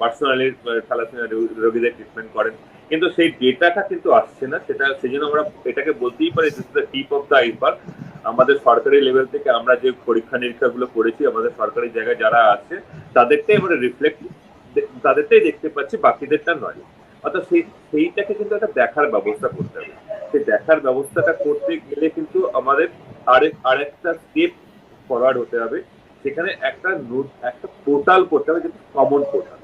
পার্সোনালি থ্যালাসেমিয়া রোগীদের ট্রিটমেন্ট করেন, কিন্তু সেই ডেটাটা কিন্তু আসছে না। সেই জন্য আমরা এটাকে বলতেই পারি this is the tip of the iceberg. আমাদের সরকারি লেভেল থেকে আমরা যে পরীক্ষা নিরীক্ষাগুলো করেছি, আমাদের সরকারি জায়গায় যারা আছে তাদেরটাই আমরা রিফ্লেক্ট, তাদেরটাই দেখতে পাচ্ছি, বাকিদেরটা নয়। অর্থাৎ সেইটাকে কিন্তু একটা দেখার ব্যবস্থা করতে হবে। সেই দেখার ব্যবস্থাটা করতে গেলে কিন্তু আমাদের আরেকটা স্টেপ ফরওয়ার্ড হতে হবে, সেখানে একটা পোর্টাল করতে হবে, যেটা কমন পোর্টাল।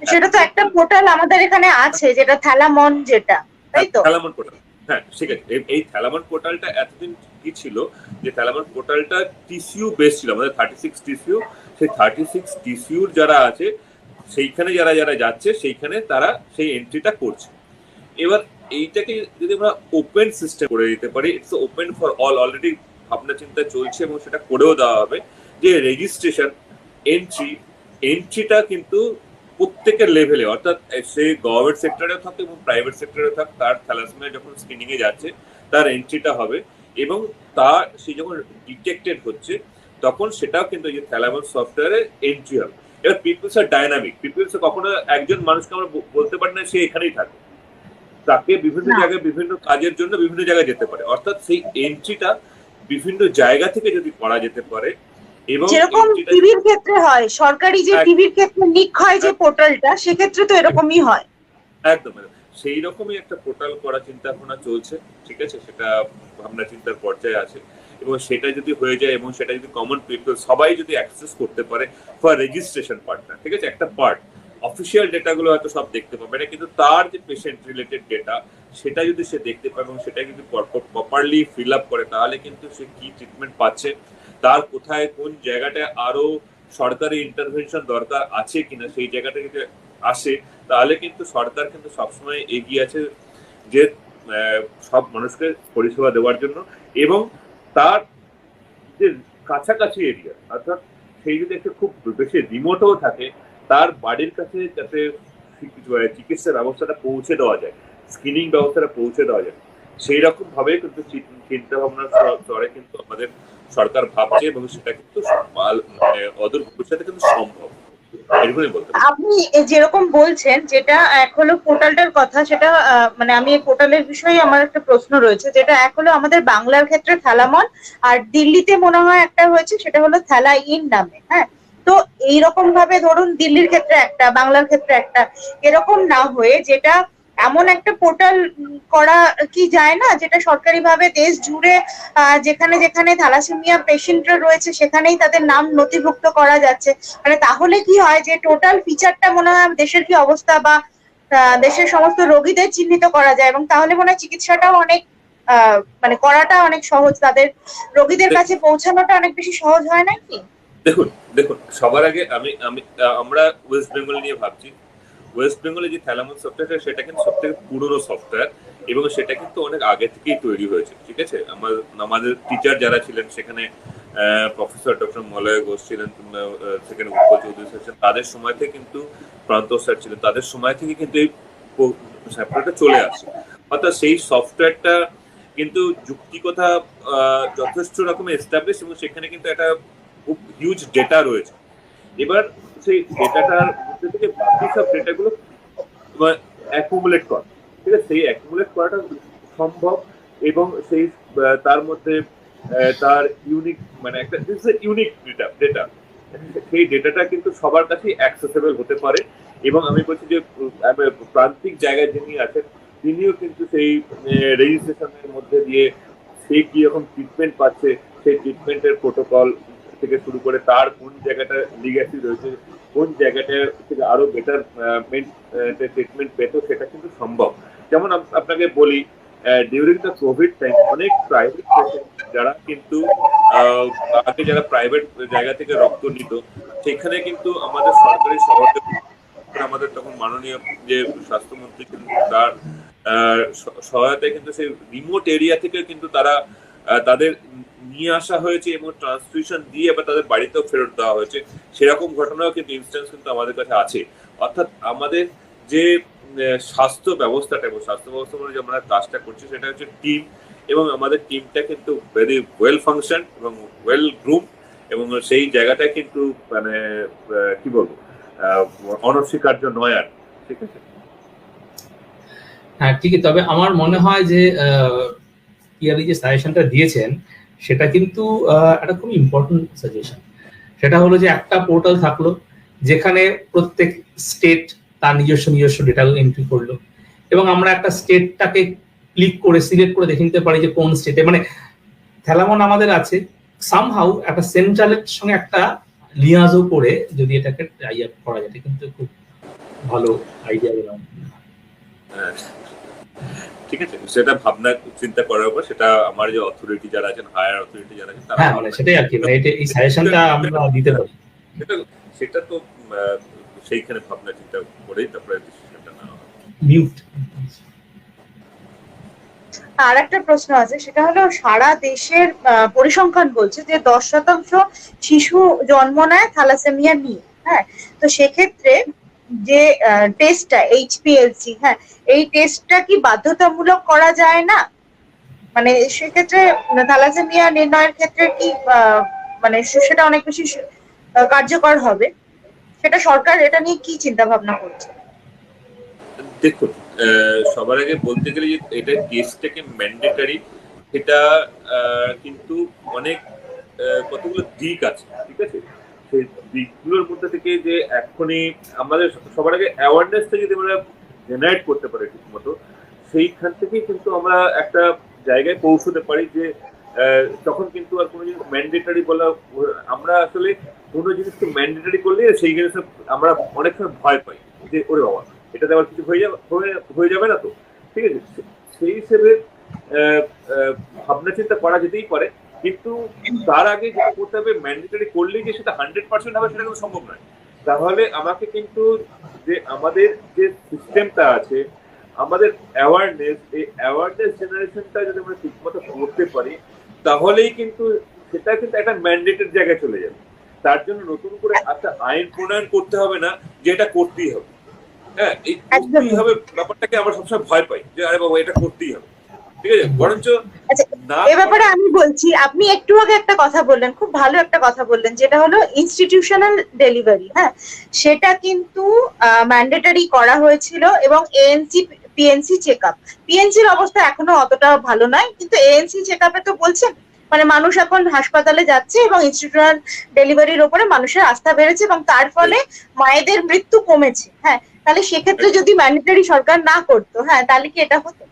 সেটা তো একটা পোর্টাল আমাদের এখানে আছে, যেটা থ্যালামন, যেটা তাই তো? থ্যালামন পোর্টাল, হ্যাঁ ঠিক আছে। এই থ্যালামন পোর্টালটা এতদিন কি ছিল, যে থ্যালামন পোর্টালটা টিসিউ বেস ছিল, আমাদের 36 টিসিউ, সেই 36 টিসিউর যারা আছে সেইখানে যারা যাচ্ছে সেইখানে তারা সেই এন্ট্রিটা করছে। এবার এইটাকে যদি আমরা ওপেন সিস্টেম করে দিতে পারি, it's open for all, already ভাবনা চিন্তা চলছে এবং সেটা করেও দেওয়া হবে, যে রেজিস্ট্রেশন এন্ট্রিটা কিন্তু প্রত্যেকের লেভেলে, অর্থাৎ সে গভর্নমেন্ট সেক্টরেও থাকে এবং প্রাইভেট সেক্টরেও থাকে, তার থ্যালাসেমিয়া যখন স্ক্রিনিং এ যাচ্ছে তার এন্ট্রিটা হবে, এবং তার সে যখন ডিটেক্টেড হচ্ছে তখন সেটাও কিন্তু এই যে থ্যালামন সফটওয়্যারে এন্ট্রি হবে। এবার পিপলস আর ডাইনামিক, পিপলস কখনো একজন মানুষকে আমরা বলতে পারি না সে এখানেই থাকে, তাকে বিভিন্ন জায়গায় বিভিন্ন কাজের জন্য বিভিন্ন জায়গায় যেতে পারে। অর্থাৎ সেই এন্ট্রিটা বিভিন্ন জায়গা থেকে যদি করা যেতে পারে, এবং যেরকম টিভির ক্ষেত্রে হয়, সরকারি যে টিভির ক্ষেত্রে লিক হয় যে পোর্টালটা, সেক্ষেত্রে তো এরকমই হয়। একদম সেই রকমই একটা পোর্টাল করার চিন্তা ভাবনা চলছে, ঠিক আছে, সেটা ভাবনা চিন্তার পর্যায়ে আছে, এবং সেটা যদি হয়ে যায় এবং সেটা যদি কমন পিপল সবাই যদি অ্যাক্সেস করতে পারে ফর রেজিস্ট্রেশন পার্টটা, ঠিক আছে, একটা পার্ট অফিসিয়াল ডেটাগুলো হয়তো সব দেখতে পাবে না, কিন্তু তার যে পেশেন্ট রিলেটেড ডেটা সেটা যদি সে দেখতে পায় এবং সেটা যদি প্রপারলি ফিল আপ করে, তাহলে কিন্তু সে কি ট্রিটমেন্ট পাচ্ছে, তার কোথায় কোন জায়গাটায় আরো সরকারি ইন্টারভেনশন দরকার আছে কিনা, সেই জায়গাটা যদি আসে, তাহলে কিন্তু সরকার কিন্তু সবসময় এগিয়ে আছে যে সব মানুষকে পরিষেবা দেওয়ার জন্য, এবং তার যে কাছাকাছি এরিয়া, অর্থাৎ সেই যদি একটা খুব বেশি রিমোটও থাকে, তার বাড়ির কাছে যাতে চিকিৎসা ব্যবস্থাটা পৌঁছে দেওয়া যায়, স্ক্রিনিং ব্যবস্থাটা পৌঁছে দেওয়া যায়, সেই রকম ভাবে কিন্তু চিন্তা ভাবনার স্তরে কিন্তু আমাদের সরকার ভাবছে, এবং সেটা কিন্তু অদূর ভবিষ্যতে কিন্তু সম্ভব। আপনি যেরকম বলছেন, যেটা এক হলো পোর্টালটার কথা, সেটা মানে আমি এই পোর্টালের বিষয়ে আমার একটা প্রশ্ন রয়েছে, যেটা এক হলো আমাদের বাংলার ক্ষেত্রে থ্যালামন, আর দিল্লিতে মনে হয় একটা হয়েছে, সেটা হলো থ্যালা ইন নামে। হ্যাঁ, তো এইরকম ভাবে ধরুন দিল্লির ক্ষেত্রে একটা, বাংলার ক্ষেত্রে একটা, এরকম না হয়ে যেটা এমন একটা পোর্টাল করা কি যায় না, যেটা সরকারিভাবে দেশ জুড়ে যেখানে যেখানে থ্যালাসেমিয়া পেশেন্টরা রয়েছে সেখানেই তাদের নাম নথিভুক্ত করা যাচ্ছে। মানে তাহলে কি হয়, যে টোটাল ফিচারটা মনে হয় দেশের কি অবস্থা বা দেশের সমস্ত রোগীদের চিহ্নিত করা যায়, এবং তাহলে মনে হয় চিকিৎসাটাও অনেক মানে করাটা অনেক সহজ, তাদের রোগীদের কাছে পৌঁছানোটা অনেক বেশি সহজ হয় নাকি? দেখুন সবার আগে আমরা ওয়েস্ট বেঙ্গল নিয়ে ভাবছি। ওয়েস্ট বেঙ্গলে যে থ্যালামন সফটওয়্যার, সেটা কিন্তু সব থেকে পুরনো সফটওয়্যার, এবং সেটা কিন্তু অনেক আগে থেকেই তৈরি হয়েছে, ঠিক আছে। আমাদের টিচার যারা ছিলেন সেখানে প্রফেসর ডক্টর মলয় ঘোষ ছিলেন, সেখানে উৎপল চৌধুরী ছিলেন, তাদের সময় থেকে কিন্তু প্রান্ত স্যার ছিলেন, তাদের সময় থেকে কিন্তু এই সফটওয়্যারটা চলে আসে। অর্থাৎ সেই সফটওয়্যারটা কিন্তু যুক্তিকথা যথেষ্ট রকমের এস্টাবলিশ, এবং সেখানে কিন্তু একটা খুব হিউজ ডেটা রয়েছে। এবার সেই ডেটাটার মধ্যে থেকে বাকি সব ডেটাগুলো অ্যাকুমুলেট করা, ঠিক আছে, সেই অ্যাকুমুলেট করাটা সম্ভব, এবং সেই তার মধ্যে তার ইউনিক মানে একটা ইউনিক ডেটা, সেই ডেটাটা কিন্তু সবার কাছেই অ্যাক্সেসেবল হতে পারে। এবং আমি বলছি যে প্রান্তিক জায়গায় যিনি আছেন তিনিও কিন্তু সেই রেজিস্ট্রেশনের মধ্যে দিয়ে সে কি রকম ট্রিটমেন্ট পাচ্ছে, সেই ট্রিটমেন্টের প্রোটোকল থেকে শুরু করে তার কোন জায়গাটা লিগ্যাসি রয়েছে, কোন জায়গাটা থেকে আরো বেটার ট্রিটমেন্ট পেতো, সেটা কিন্তু সম্ভব। যেমন আপনাকে বলি, ডিউরিং দ্য কোভিড টাইম অনেক প্রাইভেট পেশেন্ট যারা কিন্তু আগে যারা প্রাইভেট জায়গা থেকে রক্ত নিত, সেখানে কিন্তু আমাদের সরকারি আমাদের তখন মাননীয় যে স্বাস্থ্যমন্ত্রী তার সহায়তায় কিন্তু সেই রিমোট এরিয়া থেকে কিন্তু তারা তাদের নিয়ে আসা হয়েছে এবং ট্রান্সফিউশন দিয়ে এবার তাদের বাড়িতেও ফেরত দেওয়া হয়েছে। সেরকম ঘটনাও কিন্তু ইনস্ট্যান্স কিন্তু আমাদের কাছে আছে। অর্থাৎ আমাদের যে স্বাস্থ্য ব্যবস্থাটা এবং স্বাস্থ্য ব্যবস্থা মানে যে আমরা কাজটা করছি সেটা হচ্ছে টিম, এবং আমাদের টিমটা কিন্তু ভেরি ওয়েল ফাংশন এবং ওয়েল গ্রুপ, এবং সেই জায়গাটা কিন্তু মানে কি বলবো অনস্বীকার্য নয় আর। ঠিক আছে, হ্যাঁ ঠিকই। তবে আমার মনে হয় যে পিয়ারি যে সাজেশনটা দিয়েছেন সেটা কিন্তু একটা খুব ইম্পর্টেন্ট সাজেশন। সেটা হলো যে একটা পোর্টাল থাকলো যেখানে প্রত্যেক স্টেট তার নিজস্ব ডেটা এন্ট্রি করলো, এবং আমরা একটা স্টেটটাকে ক্লিক করে সিলেক্ট করে দেখে নিতে পারি যে কোন স্টেটে, মানে থ্যালামন আমাদের আছে সামহাউ একটা সেন্ট্রালের সঙ্গে একটা লিয়াজও করে যদি এটাকে ট্রাই আপ করা যায়, কিন্তু খুব ভালো আইডিয়া দিলাম। ঠিক আছে, সেটা ভাবনা চিন্তা করার উপর, সেটা আমার যে অথরিটি যারা আছেন, হায়ার অথরিটি যারা আছেন, হ্যাঁ মানে সেটাই আর কি, মানে এই সাজেশনটা আমরা দিতে পারি। সেটা তো সেইখানে ভাবনা চিন্তা করেই তারপরে ডিসিশনটা নেওয়া হয়। মিউট। আর একটা প্রশ্ন আছে, সেটা হলো সারা দেশের পরিসংখ্যান বলছে যে 10% শিশু জন্ম নেয় থ্যালাসেমিয়া নিয়ে। হ্যাঁ, তো সেক্ষেত্রে যে টেস্টটা এইচপিএলসি, হ্যাঁ, এই টেস্টটা কি বাধ্যতামূলক করা যায় না? মানে সেক্ষেত্রে থ্যালাসেমিয়া নির্ণয়ের ক্ষেত্রে কি মানে সেটা অনেক বেশি কার্যকর হবে। সেটা সরকার এটা নিয়ে কি চিন্তা ভাবনা করছে? দেখুন, সবার আগে বলতে গেলে যে এটা টেস্টটাকে ম্যান্ডেটরি, সেটা কিন্তু অনেক কতগুলো দিক আছে। ঠিক আছে, সেই দিকগুলোর মধ্যে থেকে যে এখনই আমাদের সবার আগে অ্যাওয়ারনেসটা যদি আমরা জেনারেট করতে পারি ঠিক মতো, সেইখান থেকেই কিন্তু আমরা একটা জায়গায় পৌঁছতে পারি যে তখন কিন্তু আর কোনো জিনিস ম্যান্ডেটরি বলা, আমরা আসলে কোনো জিনিসকে ম্যান্ডেটরি করলে সেই জিনিস আমরা অনেক সময় ভয় পাই যে ওরে বাবা এটাতে আবার কিছু হয়ে যাবে না তো। ঠিক আছে, সেই হিসেবে ভাবনা চিন্তা করা যেতেই পারে, কিন্তু তার আগে যেটা করতে হবে, ম্যান্ডেটরি করলেই যে সেটা 100% হবে সেটা কিন্তু সম্ভব নয়। তাহলে আমাকে কিন্তু যে আমাদের যে সিস্টেমটা আছে, আমাদের অ্যাওয়ারনেস, এই অ্যাওয়ারনেস জেনারেশনটা যদি আমরা ঠিকমতো করতে পারি, তাহলেই কিন্তু সেটা কিন্তু একটা ম্যান্ডেটের জায়গায় চলে যাবে। তার জন্য নতুন করে একটা আইন প্রণয়ন করতে হবে না যে এটা করতেই হবে। হ্যাঁ, এই করতেই হবে ব্যাপারটাকে আমরা সবসময় ভয় পাই যে আরে বাবা এটা করতেই হবে। ঠিক আছে, বরঞ্চ এ ব্যাপারে আমি বলছি, আপনি একটু আগে একটা কথা বললেন, খুব ভালো একটা কথা বললেন, যেটা হলো ইনস্টিটিউশনাল ডেলিভারি। হ্যাঁ, সেটা কিন্তু ম্যান্ডেটরি করা হয়েছিল, এবং এএনসি পিএনসি চেকআপ, পিএনসির অবস্থা এখনো অতটা ভালো নয়, কিন্তু এএনসি চেকআপে তো বলছেন মানে মানুষ এখন হাসপাতালে যাচ্ছে এবং ইনস্টিটিউশনাল ডেলিভারির উপরে মানুষের আস্থা বেড়েছে এবং তার ফলে মায়েদের মৃত্যু কমেছে। হ্যাঁ, তাহলে সেক্ষেত্রে যদি ম্যান্ডেটরি সরকার না করতো, হ্যাঁ, তাহলে কি এটা হতো?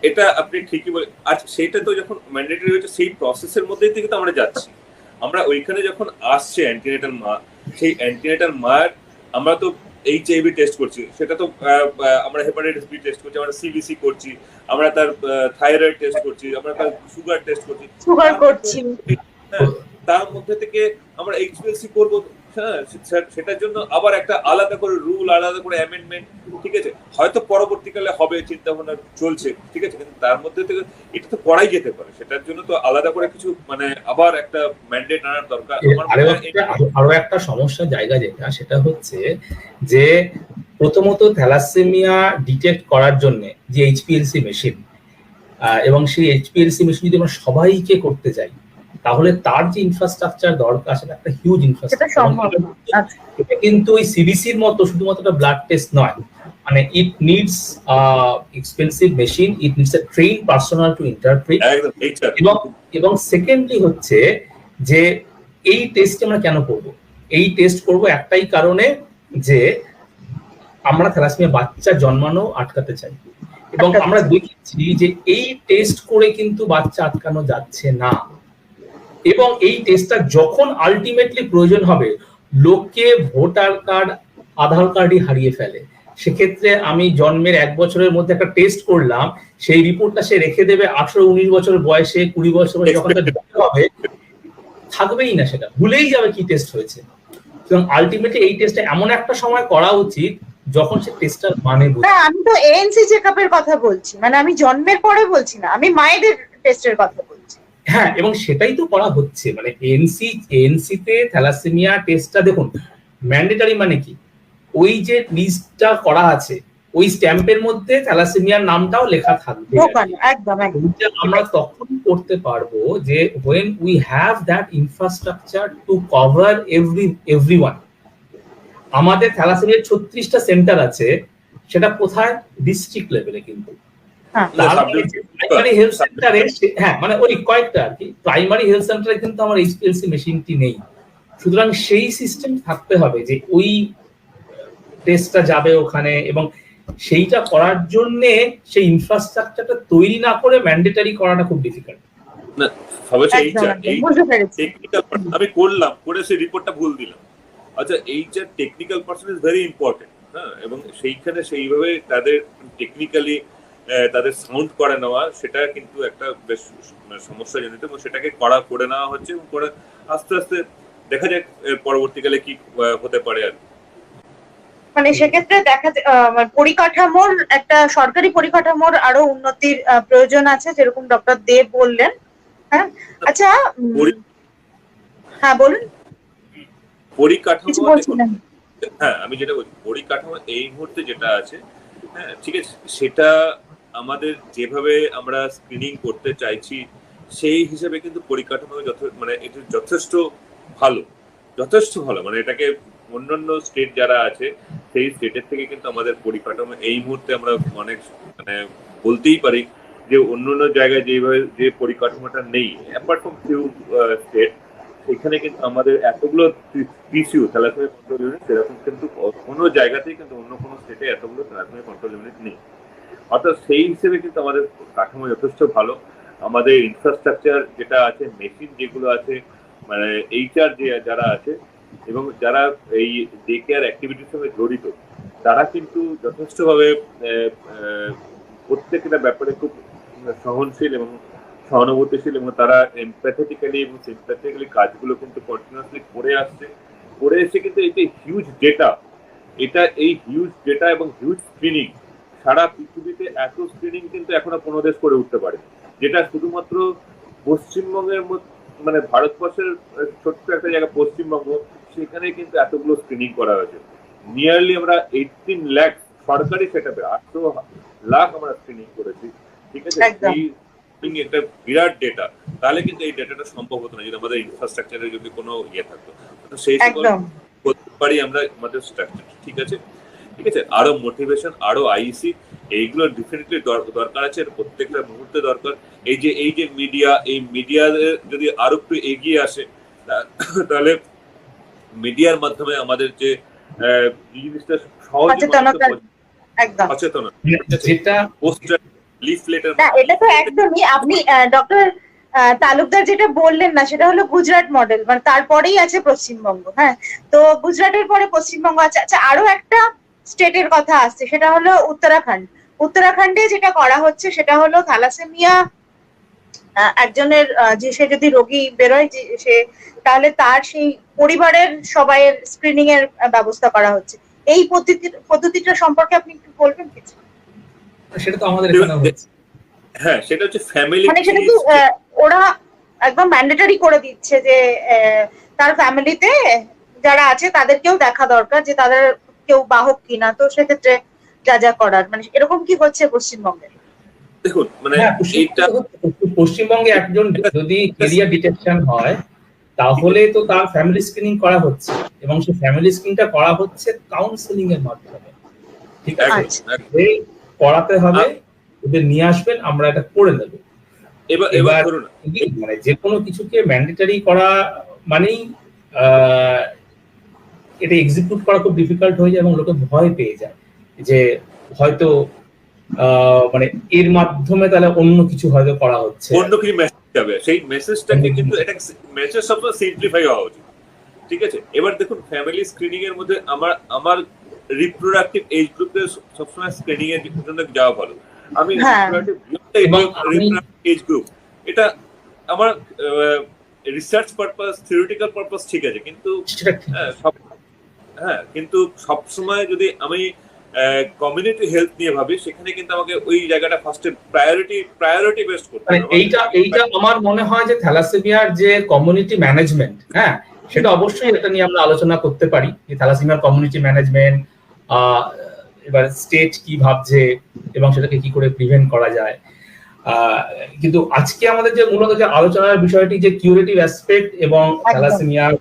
এটা আপনি ঠিকই বলে, আর সেইটা তো যখন ম্যান্ডেটরি হয়েছে সেই প্রসেসের মধ্যেই থেকে তো আমরা যাচ্ছি। আমরা ওইখানে যখন আসছে অ্যান্টিনেটাল মা, সেই অ্যান্টিনেটাল মার আমরা তো এইচআইভি টেস্ট করছি, সেটা তো আমরা হেপাটাইটিস বি টেস্ট করছি, আমরা সিবিসি করছি, আমরা তার থাইরয়েড টেস্ট করছি, আমরা তার সুগার টেস্ট করছি, তার মধ্যে থেকে আমরা এইচপিএলসি করবো। হ্যাঁ, সেটার জন্য আবার একটা আলাদা করে রুল, আলাদা করে অ্যামেন্ডমেন্ট। ঠিক আছে, হয়তো পরবর্তীকালে হবে, চিন্তা ভাবনা চলছে। ঠিক আছে, কিন্তু তার মধ্যে থেকে এটা তো করাই যেতে পারে, সেটার জন্য তো আলাদা করে কিছু মানে আবার একটা ম্যান্ডেট আনার দরকার। আরো একটা সমস্যার জায়গা যেটা, সেটা হচ্ছে যে প্রথমত থ্যালাসেমিয়া ডিটেক্ট করার জন্য যে এইচপিএলসি মেশিন, এবং সেই এইচপিএলসি মেশিন যদি আমরা সবাইকে করতে যাই, তাহলে তার যে ইনফ্রাস্ট্রাকচার দরকার সেটা একটা হিউজ ইনফ্রাস্ট্রাকচার। এটা কিন্তু ওই সিবিসির মতো শুধুমাত্র একটা ব্লাড টেস্ট নয়, মানে it needs expensive machine, it needs a train personal to interpret. এবং সেকেন্ডলি হচ্ছে যে এই টেস্ট আমরা কেন করব? এই টেস্ট করব একটাই কারণে, যে আমরা থ্যালাসেমিয়া বাচ্চা জন্মানো আটকাতে চাই, এবং আমরা দেখেছি যে এই টেস্ট করে কিন্তু বাচ্চা আটকানো যাচ্ছে না। এবং এই টেস্টটা যখন আলটিমেটলি প্রয়োজন হবে, লোককে ভোটার কার্ড, আধার কার্ডই হারিয়ে ফেলে। সেক্ষেত্রে আমি জন্মের 1 বছরের মধ্যে একটা টেস্ট করলাম, সেই রিপোর্টটা সে রেখে দেবে 18-19 বছর বয়সে, 20 বছর বয়সে যখন তার জন্ম হবে, থাকবেই না, সেটা ভুলেই যাবে কি টেস্ট হয়েছে। এবং আলটিমেটলি এই টেস্টটা এমন একটা সময় করা উচিত যখন সে টেস্টটার মানে বুঝবে। আমি তো এএনসি চেকআপের কথা বলছি, মানে আমি জন্মের পরে বলছি না, আমি মায়েদের টেস্টের কথা বলছি। হ্যাঁ, এবং সেটাই তো করা হচ্ছে, মানে এএনসি তে থ্যালাসেমিয়া টেস্টটা দেখুন ম্যান্ডেটরি, মানে কি ওই যে লিস্টটা করা আছে ওই স্ট্যাম্পের মধ্যে থ্যালাসেমিয়ার নামটাও লেখা থাকবে। একদম আমরা তখন করতে পারবো যে when we have that infrastructure to cover everyone। আমাদের থ্যালাসেমিয়ার 36টা সেন্টার আছে, সেটা কোথায়? ডিস্ট্রিক্ট লেভেলে। কিন্তু প্রাইমারি হেলথ সেন্টারে, হ্যাঁ মানে ওই কয়েকটা আর কি, প্রাইমারি হেলথ সেন্টারে কিন্তু আমার এইচপিএলসি মেশিনটি নেই। সুতরাং সেই সিস্টেম থাকতে হবে যে ওই টেস্টটা যাবে ওখানে, এবং সেইটা করার জন্য সেই ইনফ্রাস্ট্রাকচারটা তৈরি না করে ম্যান্ডেটরি করাটা খুব ডিফিকাল্ট। না আমি করলাম, করে সেই রিপোর্টটা ভুল দিলাম। আচ্ছা, HR technical person is very important, হ্যাঁ, এবং সেইখানে সেইভাবে তাদের টেকনিক্যালি তাদের সাউন্ড করে নেওয়া, সেটা কিন্তু একটা বেশ সমস্যাজনিত, এবং সেটাকে করে নেওয়া হচ্ছে, এবং করে আস্তে আস্তে দেখা যাক পরবর্তীকালে কি হতে পারে। আর মানে সেক্ষেত্রে দেখা পরিকাঠামোর একটা সরকারি পরিকাঠামোর আরো উন্নতির প্রয়োজন আছে, যেরকম ডক্টর দেব বললেন। হ্যাঁ, আচ্ছা, হ্যাঁ বলুন। পরিকাঠামো, হ্যাঁ আমি যেটা বলছি, পরিকাঠামো এই মুহূর্তে যেটা আছে, হ্যাঁ ঠিক আছে, সেটা আমাদের যেভাবে আমরা স্ক্রিনিং করতে চাইছি সেই হিসাবে কিন্তু পরিকাঠামো মানে এটা যথেষ্ট ভালো, মানে এটাকে অন্যান্য স্টেট যারা আছে সেই স্টেটের থেকে কিন্তু আমাদের পরিকাঠামো এই মুহূর্তে আমরা অনেক মানে বলতেই পারি যে অন্যান্য জায়গায় যেভাবে যে পরিকাঠামোটা নেই, অ্যাপার্ট ফ্রম ফিউ স্টেট, এখানে কিন্তু আমাদের এতগুলো পিসিউ থ্যালাসেমিয়া কন্ট্রোল ইউনিট সেরকম কিন্তু কোনো জায়গাতেই কিন্তু অন্য কোনো স্টেটে এতগুলো থ্যালাসেমিয়া কন্ট্রোল ইউনিট নেই। অর্থাৎ সেই হিসেবে কিন্তু আমাদের কাঠামো যথেষ্ট ভালো। আমাদের ইনফ্রাস্ট্রাকচার যেটা আছে, মেশিন যেগুলো আছে, মানে এইচআর যারা আছে এবং যারা এই ডে কেয়ার অ্যাক্টিভিটির সঙ্গে জড়িত, তারা কিন্তু যথেষ্টভাবে প্রত্যেকটা ব্যাপারে খুব সহনশীল এবং সহানুভূতিশীল, এবং তারা এমপ্যাথেটিক্যালি এবং সিম্প্যাথেটিক্যালি কাজগুলো কিন্তু কন্টিনিউয়াসলি করে এসে কিন্তু এই যে হিউজ ডেটা, এই হিউজ ডেটা এবং হিউজ স্ক্রিনিং, সারা পৃথিবীতে এত স্ক্রিনিং কিন্তু এখনো কোনো দেশ করে উঠতে পারে, যেটা শুধুমাত্র পশ্চিমবঙ্গের মধ্যে, মানে ভারতবর্ষের ছোট্ট একটা জায়গা পশ্চিমবঙ্গ, সেখানে কিন্তু এতগুলো স্ক্রিনিং করা হয়েছে। নিয়ারলি আমরা 18 লাখ সরকারি সেটআপে 800 লাখ আমরা স্ক্রিনিং করেছি, ঠিক আছে। একটা বিরাট ডেটা, তাহলে কিন্তু এই ডেটাটা সম্ভব হতো না যদি আমাদের ইনফ্রাস্ট্রাকচারে যদি কোনো ইয়ে থাকতো। তো সেই করতে পারি আমরা আমাদের স্ট্রাকচার, ঠিক আছে। আরো মোটিভেশন, আরো আইসি, এইগুলো ডেফিনেটলি দরকার আছে, প্রত্যেকটা মুহূর্তে দরকার। এই যে মিডিয়া, এই মিডিয়া যদি আরো একটু এগিয়ে আসে, তাহলে মিডিয়ার মাধ্যমে আমাদের যে জিনিসটা সহজে সচেতনতা, যেটা পোস্টার, লিফলেটার, এটা তো একদমই আপনি ডক্টর তালুকদার যেটা বললেন না, সেটা হলো গুজরাট মডেল, মানে তারপরেই আছে পশ্চিমবঙ্গ। হ্যাঁ, তো গুজরাটের পরে পশ্চিমবঙ্গ আছে। আচ্ছা, আরো একটা স্টেটের কথা আসছে, সেটা হলো উত্তরাখণ্ডে যেটা করা হচ্ছে সেটা হলো থ্যালাসেমিয়া একজনের যে সে যদি রোগী বেরোয় সে, তাহলে তার সেই পরিবারের সবাইয়ের স্ক্রিনিং এর ব্যবস্থা করা হচ্ছে। এই পদ্ধতিটা সম্পর্কে আপনি একটু বলবেন কিছু? সেটা তো আমাদের এখানে হচ্ছে, হ্যাঁ সেটা হচ্ছে ফ্যামিলি, মানে সেটা কি ওরা একদম ম্যান্ডেটরি করে দিচ্ছে যে তার ফ্যামিলিতে যারা আছে তাদেরকেও দেখা দরকার যে তাদের কেউ বাহক কিনা, তো সেক্ষেত্রে যা করার, মানে এরকম কি হচ্ছে পশ্চিমবঙ্গে? দেখুন, মানে পশ্চিমবঙ্গে একজন যদি ক্যারিয়ার ডিটেকশন হয় তাহলে তো তার ফ্যামিলি স্ক্রিনিং করা হচ্ছে, এবং সেই ফ্যামিলি স্ক্রিনিংটা করা হচ্ছে কাউন্সেলিং এর মাধ্যমে, ঠিক আছে। করাতে হবে, ওদের নিয়ে আসবেন, আমরা এটা করে নেব। এবার মানে যে কোনো কিছুকে ম্যান্ডেটরি করা মানেই এটা এক্সিকিউট করা খুব ডিফিকাল্ট হয়ে যায়, এবং লোকে ভয় পেয়ে যায় যে হয়তো মানে এর মাধ্যমে তাহলে অন্য কিছু হয়তো করা হচ্ছে, অন্য কিছু মেসেজ যাবে, সেই মেসেজটাকে কিন্তু এটা মেসেজ সবসময় সিম্পলিফাই হওয়া উচিত, ঠিক আছে। এবার দেখুন, ফ্যামিলি স্ক্রিনিং এর মধ্যে আমার রিপ্রোডাক্টিভ এজ গ্রুপে সবসময় স্ক্রিনিং এর জন্য যাওয়া ভালো। আমি হ্যাঁ। রিপ্রোডাক্টিভ এজ গ্রুপ এটা আমার রিসার্চ পারপাস, থিওরিটিক্যাল পারপাস ঠিক আছে, কিন্তু কিন্তু সবসময় যদি আমি কমিউনিটি হেলথ নিয়ে ভাবি, সেখানে কিন্তু আমাকে ওই জায়গাটা ফার্স্টে প্রায়োরিটি বেস্ট করতে হবে। এইটা আমার মনে হয় যে থ্যালাসেমিয়ার যে কমিউনিটি ম্যানেজমেন্ট, হ্যাঁ, সেটা অবশ্যই এটা নিয়ে আমরা আলোচনা করতে পারি যে থ্যালাসেমিয়ার কমিউনিটি ম্যানেজমেন্ট এবার স্টেট কি ভাবছে এবং সেটাকে কি করে প্রিভেন্ট করা যায়। কিন্তু আজকে আমাদের যে মূলত যে আলোচনার বিষয়টি যে কিউরেটিভ অ্যাসপেক্ট এবং থ্যালাসেমিয়ার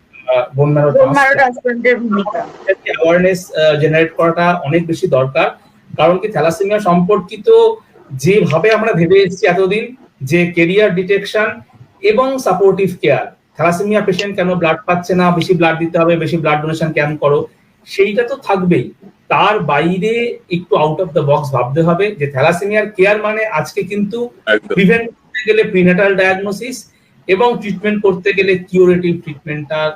বোন ম্যারো ট্রান্সপ্লান্টের ভূমিকা, অ্যাওয়ারনেস জেনারেট করাটা অনেক বেশি দরকার। কারণ কি থ্যালাসেমিয়া সম্পর্কিত যেভাবে আমরা ভেবে এসেছি এতদিন যে কেরিয়ার ডিটেকশন এবং সাপোর্টিভ কেয়ার, থ্যালাসেমিয়া পেশেন্ট কেন ব্লাড পাচ্ছে না, বেশি ব্লাড দিতে হবে, বেশি ব্লাড ডোনেশন ক্যাম্প করো, সেইটা তো থাকবেই। তার বাইরে একটু আউট অফ দ্য বক্স ভাবতে হবে যে থ্যালাসেমিয়ার কেয়ার মানে আজকে কিন্তু প্রিভেন্ট করতে গেলে প্রিনেটাল ডায়াগনোসিস এবং ট্রিটমেন্ট করতে গেলে কিউরেটিভ ট্রিটমেন্টটার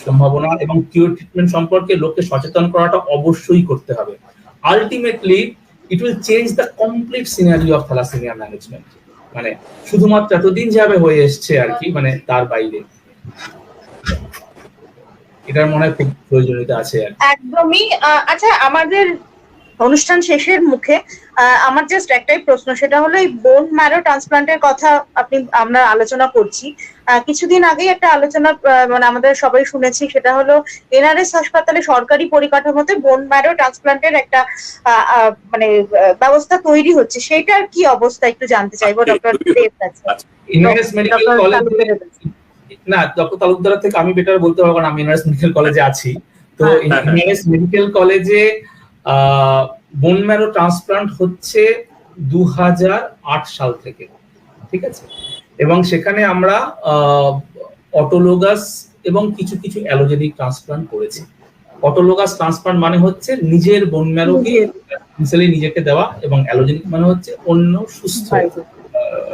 সম্ভাবনা এবং কিউর ট্রিটমেন্ট সম্পর্কে লোককে সচেতন করাটা অবশ্যই করতে হবে। Ultimately it will change the complete scenario of thalassemia management, মানে শুধুমাত্র এতদিন যাবে হয়ে এসছে আর কি, মানে তার বাইরে এটার মনে হয় খুব প্রয়োজনীয়তা আছে আর একদমই। আচ্ছা, আমাদের অনুষ্ঠান শেষের মুখে আমার জাস্ট একটাই প্রশ্ন, সেটা হলো এই বোন ম্যারো ট্রান্সপ্লান্টের কথা আমরা আলোচনা করছি। কিছুদিন আগেই একটা আলোচনা মানে আমাদের সবাই শুনেছি, সেটা হলো এনআরএস হাসপাতালে সরকারি পরিকাঠামোতে বোন ম্যারো ট্রান্সপ্লান্টের একটা মানে ব্যবস্থা তৈরি হচ্ছে, সেইটার কি অবস্থা একটু জানতে চাইবো ডক্টর দেব কাছে। এনআরএস মেডিকেল কলেজ না, ডক্টর তালুকদার থেকে আমি বেটার বলতে পারবো, কারণ আমি এনআরএস মেডিকেল কলেজে আছি। তো এনআরএস মেডিকেল কলেজে বোন ম্যারো ট্রান্সপ্লান্ট হচ্ছে 2008 সাল থেকে, ঠিক আছে, এবং সেখানে আমরা অটোলোগাস এবং কিছু কিছু অ্যালোজেনিক ট্রান্সপ্লান্ট করেছি। অটোলোগাস ট্রান্সপ্লান্ট মানে হচ্ছে নিজের বোন ম্যারোকে নিজেকে দেওয়া, এবং অ্যালোজেনিক মানে হচ্ছে অন্য সুস্থ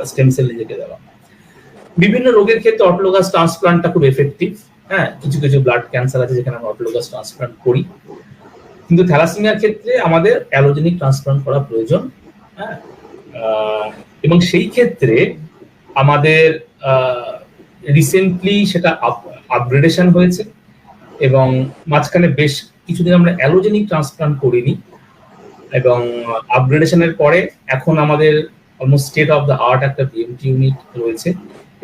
স্টেম সেল নিজেকে দেওয়া। বিভিন্ন রোগের ক্ষেত্রে অটোলোগাস ট্রান্সপ্লান্টটা খুব এফেক্টিভ, হ্যাঁ, কিছু কিছু ব্লাড ক্যান্সার আছে যেখানে আমরা অটোলোগাস ট্রান্সপ্লান্ট করি, কিন্তু থ্যালাসেমিয়ার ক্ষেত্রে আমাদের অ্যালোজেনিক ট্রান্সপ্লান্ট করা প্রয়োজন, হ্যাঁ। এবং সেই ক্ষেত্রে আমাদের রিসেন্টলি সেটা আপগ্রেডেশন হয়েছে এবং মাঝখানে বেশ কিছুদিন আমরা অ্যালোজেনিক ট্রান্সপ্লান্ট করিনি, এবং আপগ্রেডেশনের পরে এখন আমাদের almost state of the art একটা বিএমটি ইউনিট রয়েছে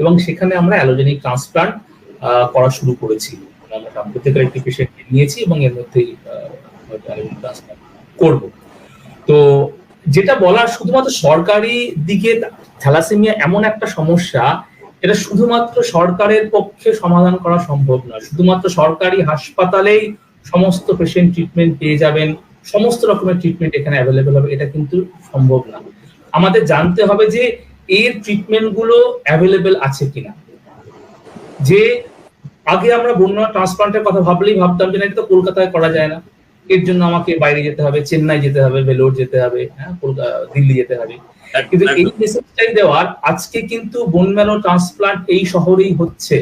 এবং সেখানে আমরা অ্যালোজেনিক ট্রান্সপ্লান্ট করা শুরু করেছি। আমরা প্রত্যেকের একটি পেশেন্ট নিয়েছি এবং এর মধ্যেই করব। তো যেটা বলার, শুধুমাত্র সরকারি দিকে থ্যালাসেমিয়া এমন একটা সমস্যা, এটা শুধুমাত্র সরকারের পক্ষে সমাধান করা সম্ভব নয়। শুধুমাত্র সরকারি হাসপাতালেই সমস্ত পেশেন্ট ট্রিটমেন্ট পেয়ে যাবেন, সমস্ত রকমের ট্রিটমেন্ট এখানে অ্যাভেলেবেল হবে, এটা কিন্তু সম্ভব না। আমাদের জানতে হবে যে এর ট্রিটমেন্ট গুলো অ্যাভেলেবেল আছে কিনা। যে আগে আমরা বোন ম্যারো ট্রান্সপ্লান্টের কথা ভাবলেই ভাবতাম যে এটা তো কলকাতায় করা যায় না, এর জন্য আমাকে বাইরে যেতে হবে, চেন্নাই যেতে হবে, ভেলোর যেতে হবে, হ্যাঁ, দিল্লি যেতে হবে। কিন্তু এই মেসেজটাই দেওয়ার, আজকে কিন্তু বোন ম্যারো ট্রান্সপ্লান্ট এই শহরেই হচ্ছে,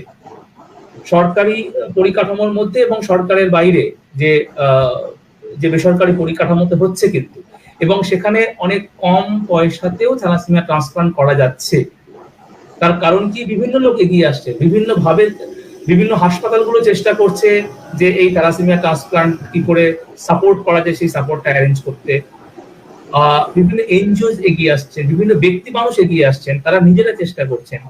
সরকারি পরিকাঠামোর মধ্যে এবং সরকারের বাইরে যে বেসরকারি পরিকাঠামোতে হচ্ছে কিন্তু, এবং সেখানে অনেক কম পয়সাতেও থ্যালাসেমিয়া ট্রান্সপ্লান্ট করা যাচ্ছে। তার কারণ কি, বিভিন্ন লোক এগিয়ে আসছে, বিভিন্ন ভাবে বিভিন্ন হাসপাতালগুলো চেষ্টা করছে যে এই থ্যালাসেমিয়া ট্রান্সপ্লান্ট কি করে সাপোর্ট করা যায় সেই সাপোর্টটা অ্যারেঞ্জ করতে। বিভিন্ন এনজিও এগিয়ে আসছেন, বিভিন্ন ব্যক্তি মানুষ এগিয়ে আসছেন, তারা নিজেরা চেষ্টা করছেন।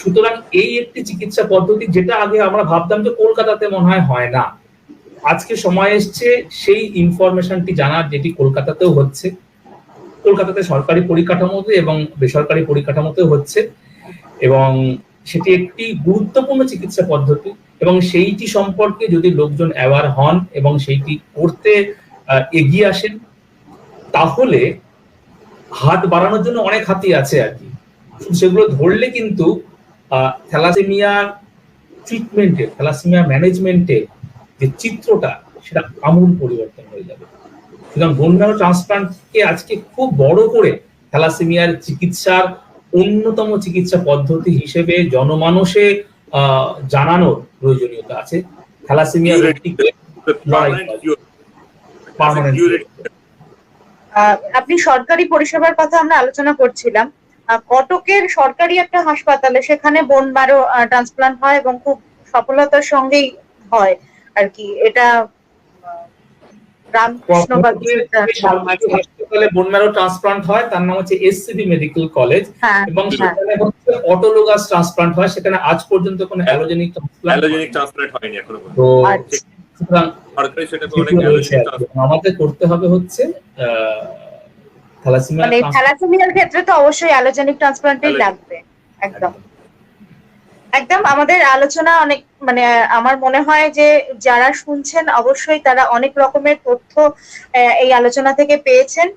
সুতরাং এই একটি চিকিৎসা পদ্ধতি যেটা আগে আমরা ভাবতাম যে কলকাতাতে মনে হয় না, আজকে সময় এসছে সেই ইনফরমেশনটি জানার, যেটি কলকাতাতেও হচ্ছে, কলকাতাতে সরকারি পরিকাঠামোতে এবং বেসরকারি পরিকাঠামোতেও হচ্ছে, এবং সেটি একটি গুরুত্বপূর্ণ চিকিৎসা পদ্ধতি, এবং সেইটি সম্পর্কে যদি লোকজন অ্যাওয়ার হন এবং সেইটি করতে এগিয়ে আসেন, তাহলে হাত বাড়ানোর জন্য অনেক হাতই আছে আর কি। সেগুলো ধরলে কিন্তু থ্যালাসেমিয়ার ট্রিটমেন্টে, থ্যালাসেমিয়া ম্যানেজমেন্টে যে চিত্রটা, সেটা আমূল পরিবর্তন হয়ে যাবে। সুতরাং বোন ম্যারো ট্রান্সপ্লান্টকে আজকে খুব বড় করে থ্যালাসেমিয়ার চিকিৎসার অন্যতম চিকিৎসা পদ্ধতি হিসেবে জনমানসে জানানোর প্রয়োজনীয়তা আছে। Thalassemia permanent. আপনি সরকারি পরিষেবার কথা আমরা আলোচনা করছিলাম। কটকের সরকারি একটা হাসপাতালে সেখানে বোন ম্যারো ট্রান্সপ্লান্ট হয় এবং খুব সফলতার সঙ্গেই হয় আর কি। এটা রামকৃষ্ণ বা হাসপাতালে বোন ম্যারো ট্রান্সপ্লান্ট হয়, তার নাম হচ্ছে এসসিবি মেডিকেল কলেজ, হ্যাঁ, এবং সেখানে হচ্ছে অটোলোগাস ট্রান্সপ্লান্ট হয়, সেখানে আজ পর্যন্ত কোনো অ্যালোজেনিক ট্রান্সপ্লান্ট হয়নি এখনো পর্যন্ত। তো সুতরাং সরকারি সেটা তো অনেক অ্যালোজেনিক আমাদের করতে হবে হচ্ছে থ্যালাসেমিয়া। মানে থ্যালাসেমিয়ার ক্ষেত্রে তো অবশ্যই অ্যালোজেনিক ট্রান্সপ্লান্টই লাগবে। একদম একদম। আমাদের আলোচনা অনেক, মানে আমার মনে হয় যে যারা শুনছেন অবশ্যই তারা অনেক রকমের তথ্য এই আলোচনা থেকে পেয়েছেন।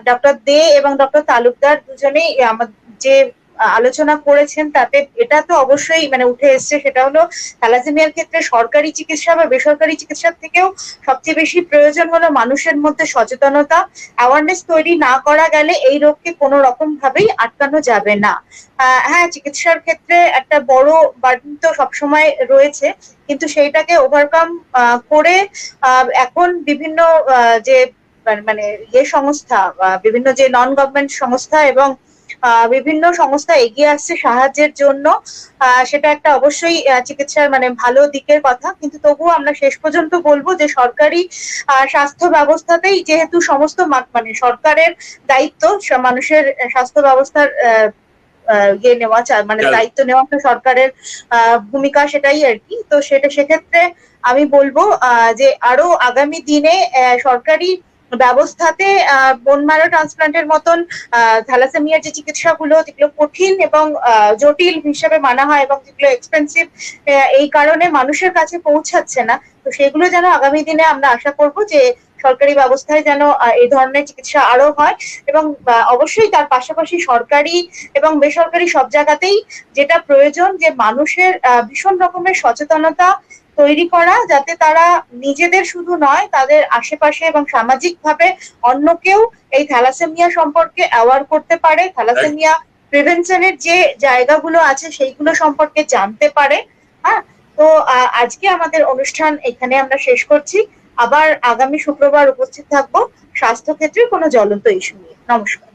ডক্টর দে এবং ডক্টর তালুকদার দুজনেই যে আলোচনা করেছেন তাতে এটা তো অবশ্যই মানে উঠে এসছে, সেটা হলো থ্যালাসেমিয়ার ক্ষেত্রে সরকারি চিকিৎসা বা বেসরকারি চিকিৎসার থেকেও সবচেয়ে বেশি প্রয়োজন হলো মানুষের মধ্যে সচেতনতা। অ্যাওয়ারনেস তৈরি না করা গেলে এই রোগকে কোনো রকম ভাবেই আটকানো যাবে না। হ্যাঁ, চিকিৎসার ক্ষেত্রে একটা বড় বার্ডেন তো সবসময় রয়েছে, কিন্তু সেইটাকে ওভারকাম করে এখন বিভিন্ন যে মানে সংস্থা, বিভিন্ন যে নন গভর্নমেন্ট সংস্থা এবং বিভিন্ন সংস্থা এগিয়ে আসছে সাহায্যের জন্য। সেটা একটা অবশ্যই চিকিৎসার মানে ভালো দিকের কথা, কিন্তু তবুও আমরা শেষ পর্যন্ত বলবো যে সরকারি স্বাস্থ্য ব্যবস্থাতেই যেহেতু সমস্ত মানে সরকারের দায়িত্ব মানুষের স্বাস্থ্য ব্যবস্থার নেওয়া, মানে দায়িত্ব নেওয়াটা সরকারের ভূমিকা, সেটাই আর কি। তো সেক্ষেত্রে আমি বলবো যে আরো আগামী দিনে সরকারি ব্যবস্থাতে বোন ম্যারো ট্রান্সপ্লান্টের মতন থ্যালাসেমিয়ার যে চিকিৎসাগুলো যেগুলো কঠিন এবং জটিল হিসেবে মানা হয় এবং যেগুলো এক্সপেন্সিভ এই কারণে মানুষের কাছে পৌঁছাচ্ছে না, তো সেগুলো যেন আগামী দিনে আমরা আশা করব যে সরকারি ব্যবস্থায় যেন এই ধরনের চিকিৎসা আরো হয়। এবং অবশ্যই তার পাশাপাশি সরকারি এবং বেসরকারি সব জায়গাতেই যেটা প্রয়োজন যে মানুষের ভীষণ রকমের সচেতনতা তৈরি করা, যাতে তারা নিজেদের শুধু নয় তাদের আশেপাশে এবং সামাজিক ভাবে অন্যকেও এই থ্যালাসেমিয়া সম্পর্কে অ্যাওয়ার করতে পারে, থ্যালাসেমিয়া প্রিভেনশনের যে জায়গাগুলো আছে সেইগুলো সম্পর্কে জানতে পারে। হ্যাঁ, তো আজকে আমাদের অনুষ্ঠান এখানে আমরা শেষ করছি। আবার আগামী শুক্রবার উপস্থিত থাকবো স্বাস্থ্য ক্ষেত্রে কোনো জ্বলন্ত ইস্যু নিয়ে। নমস্কার।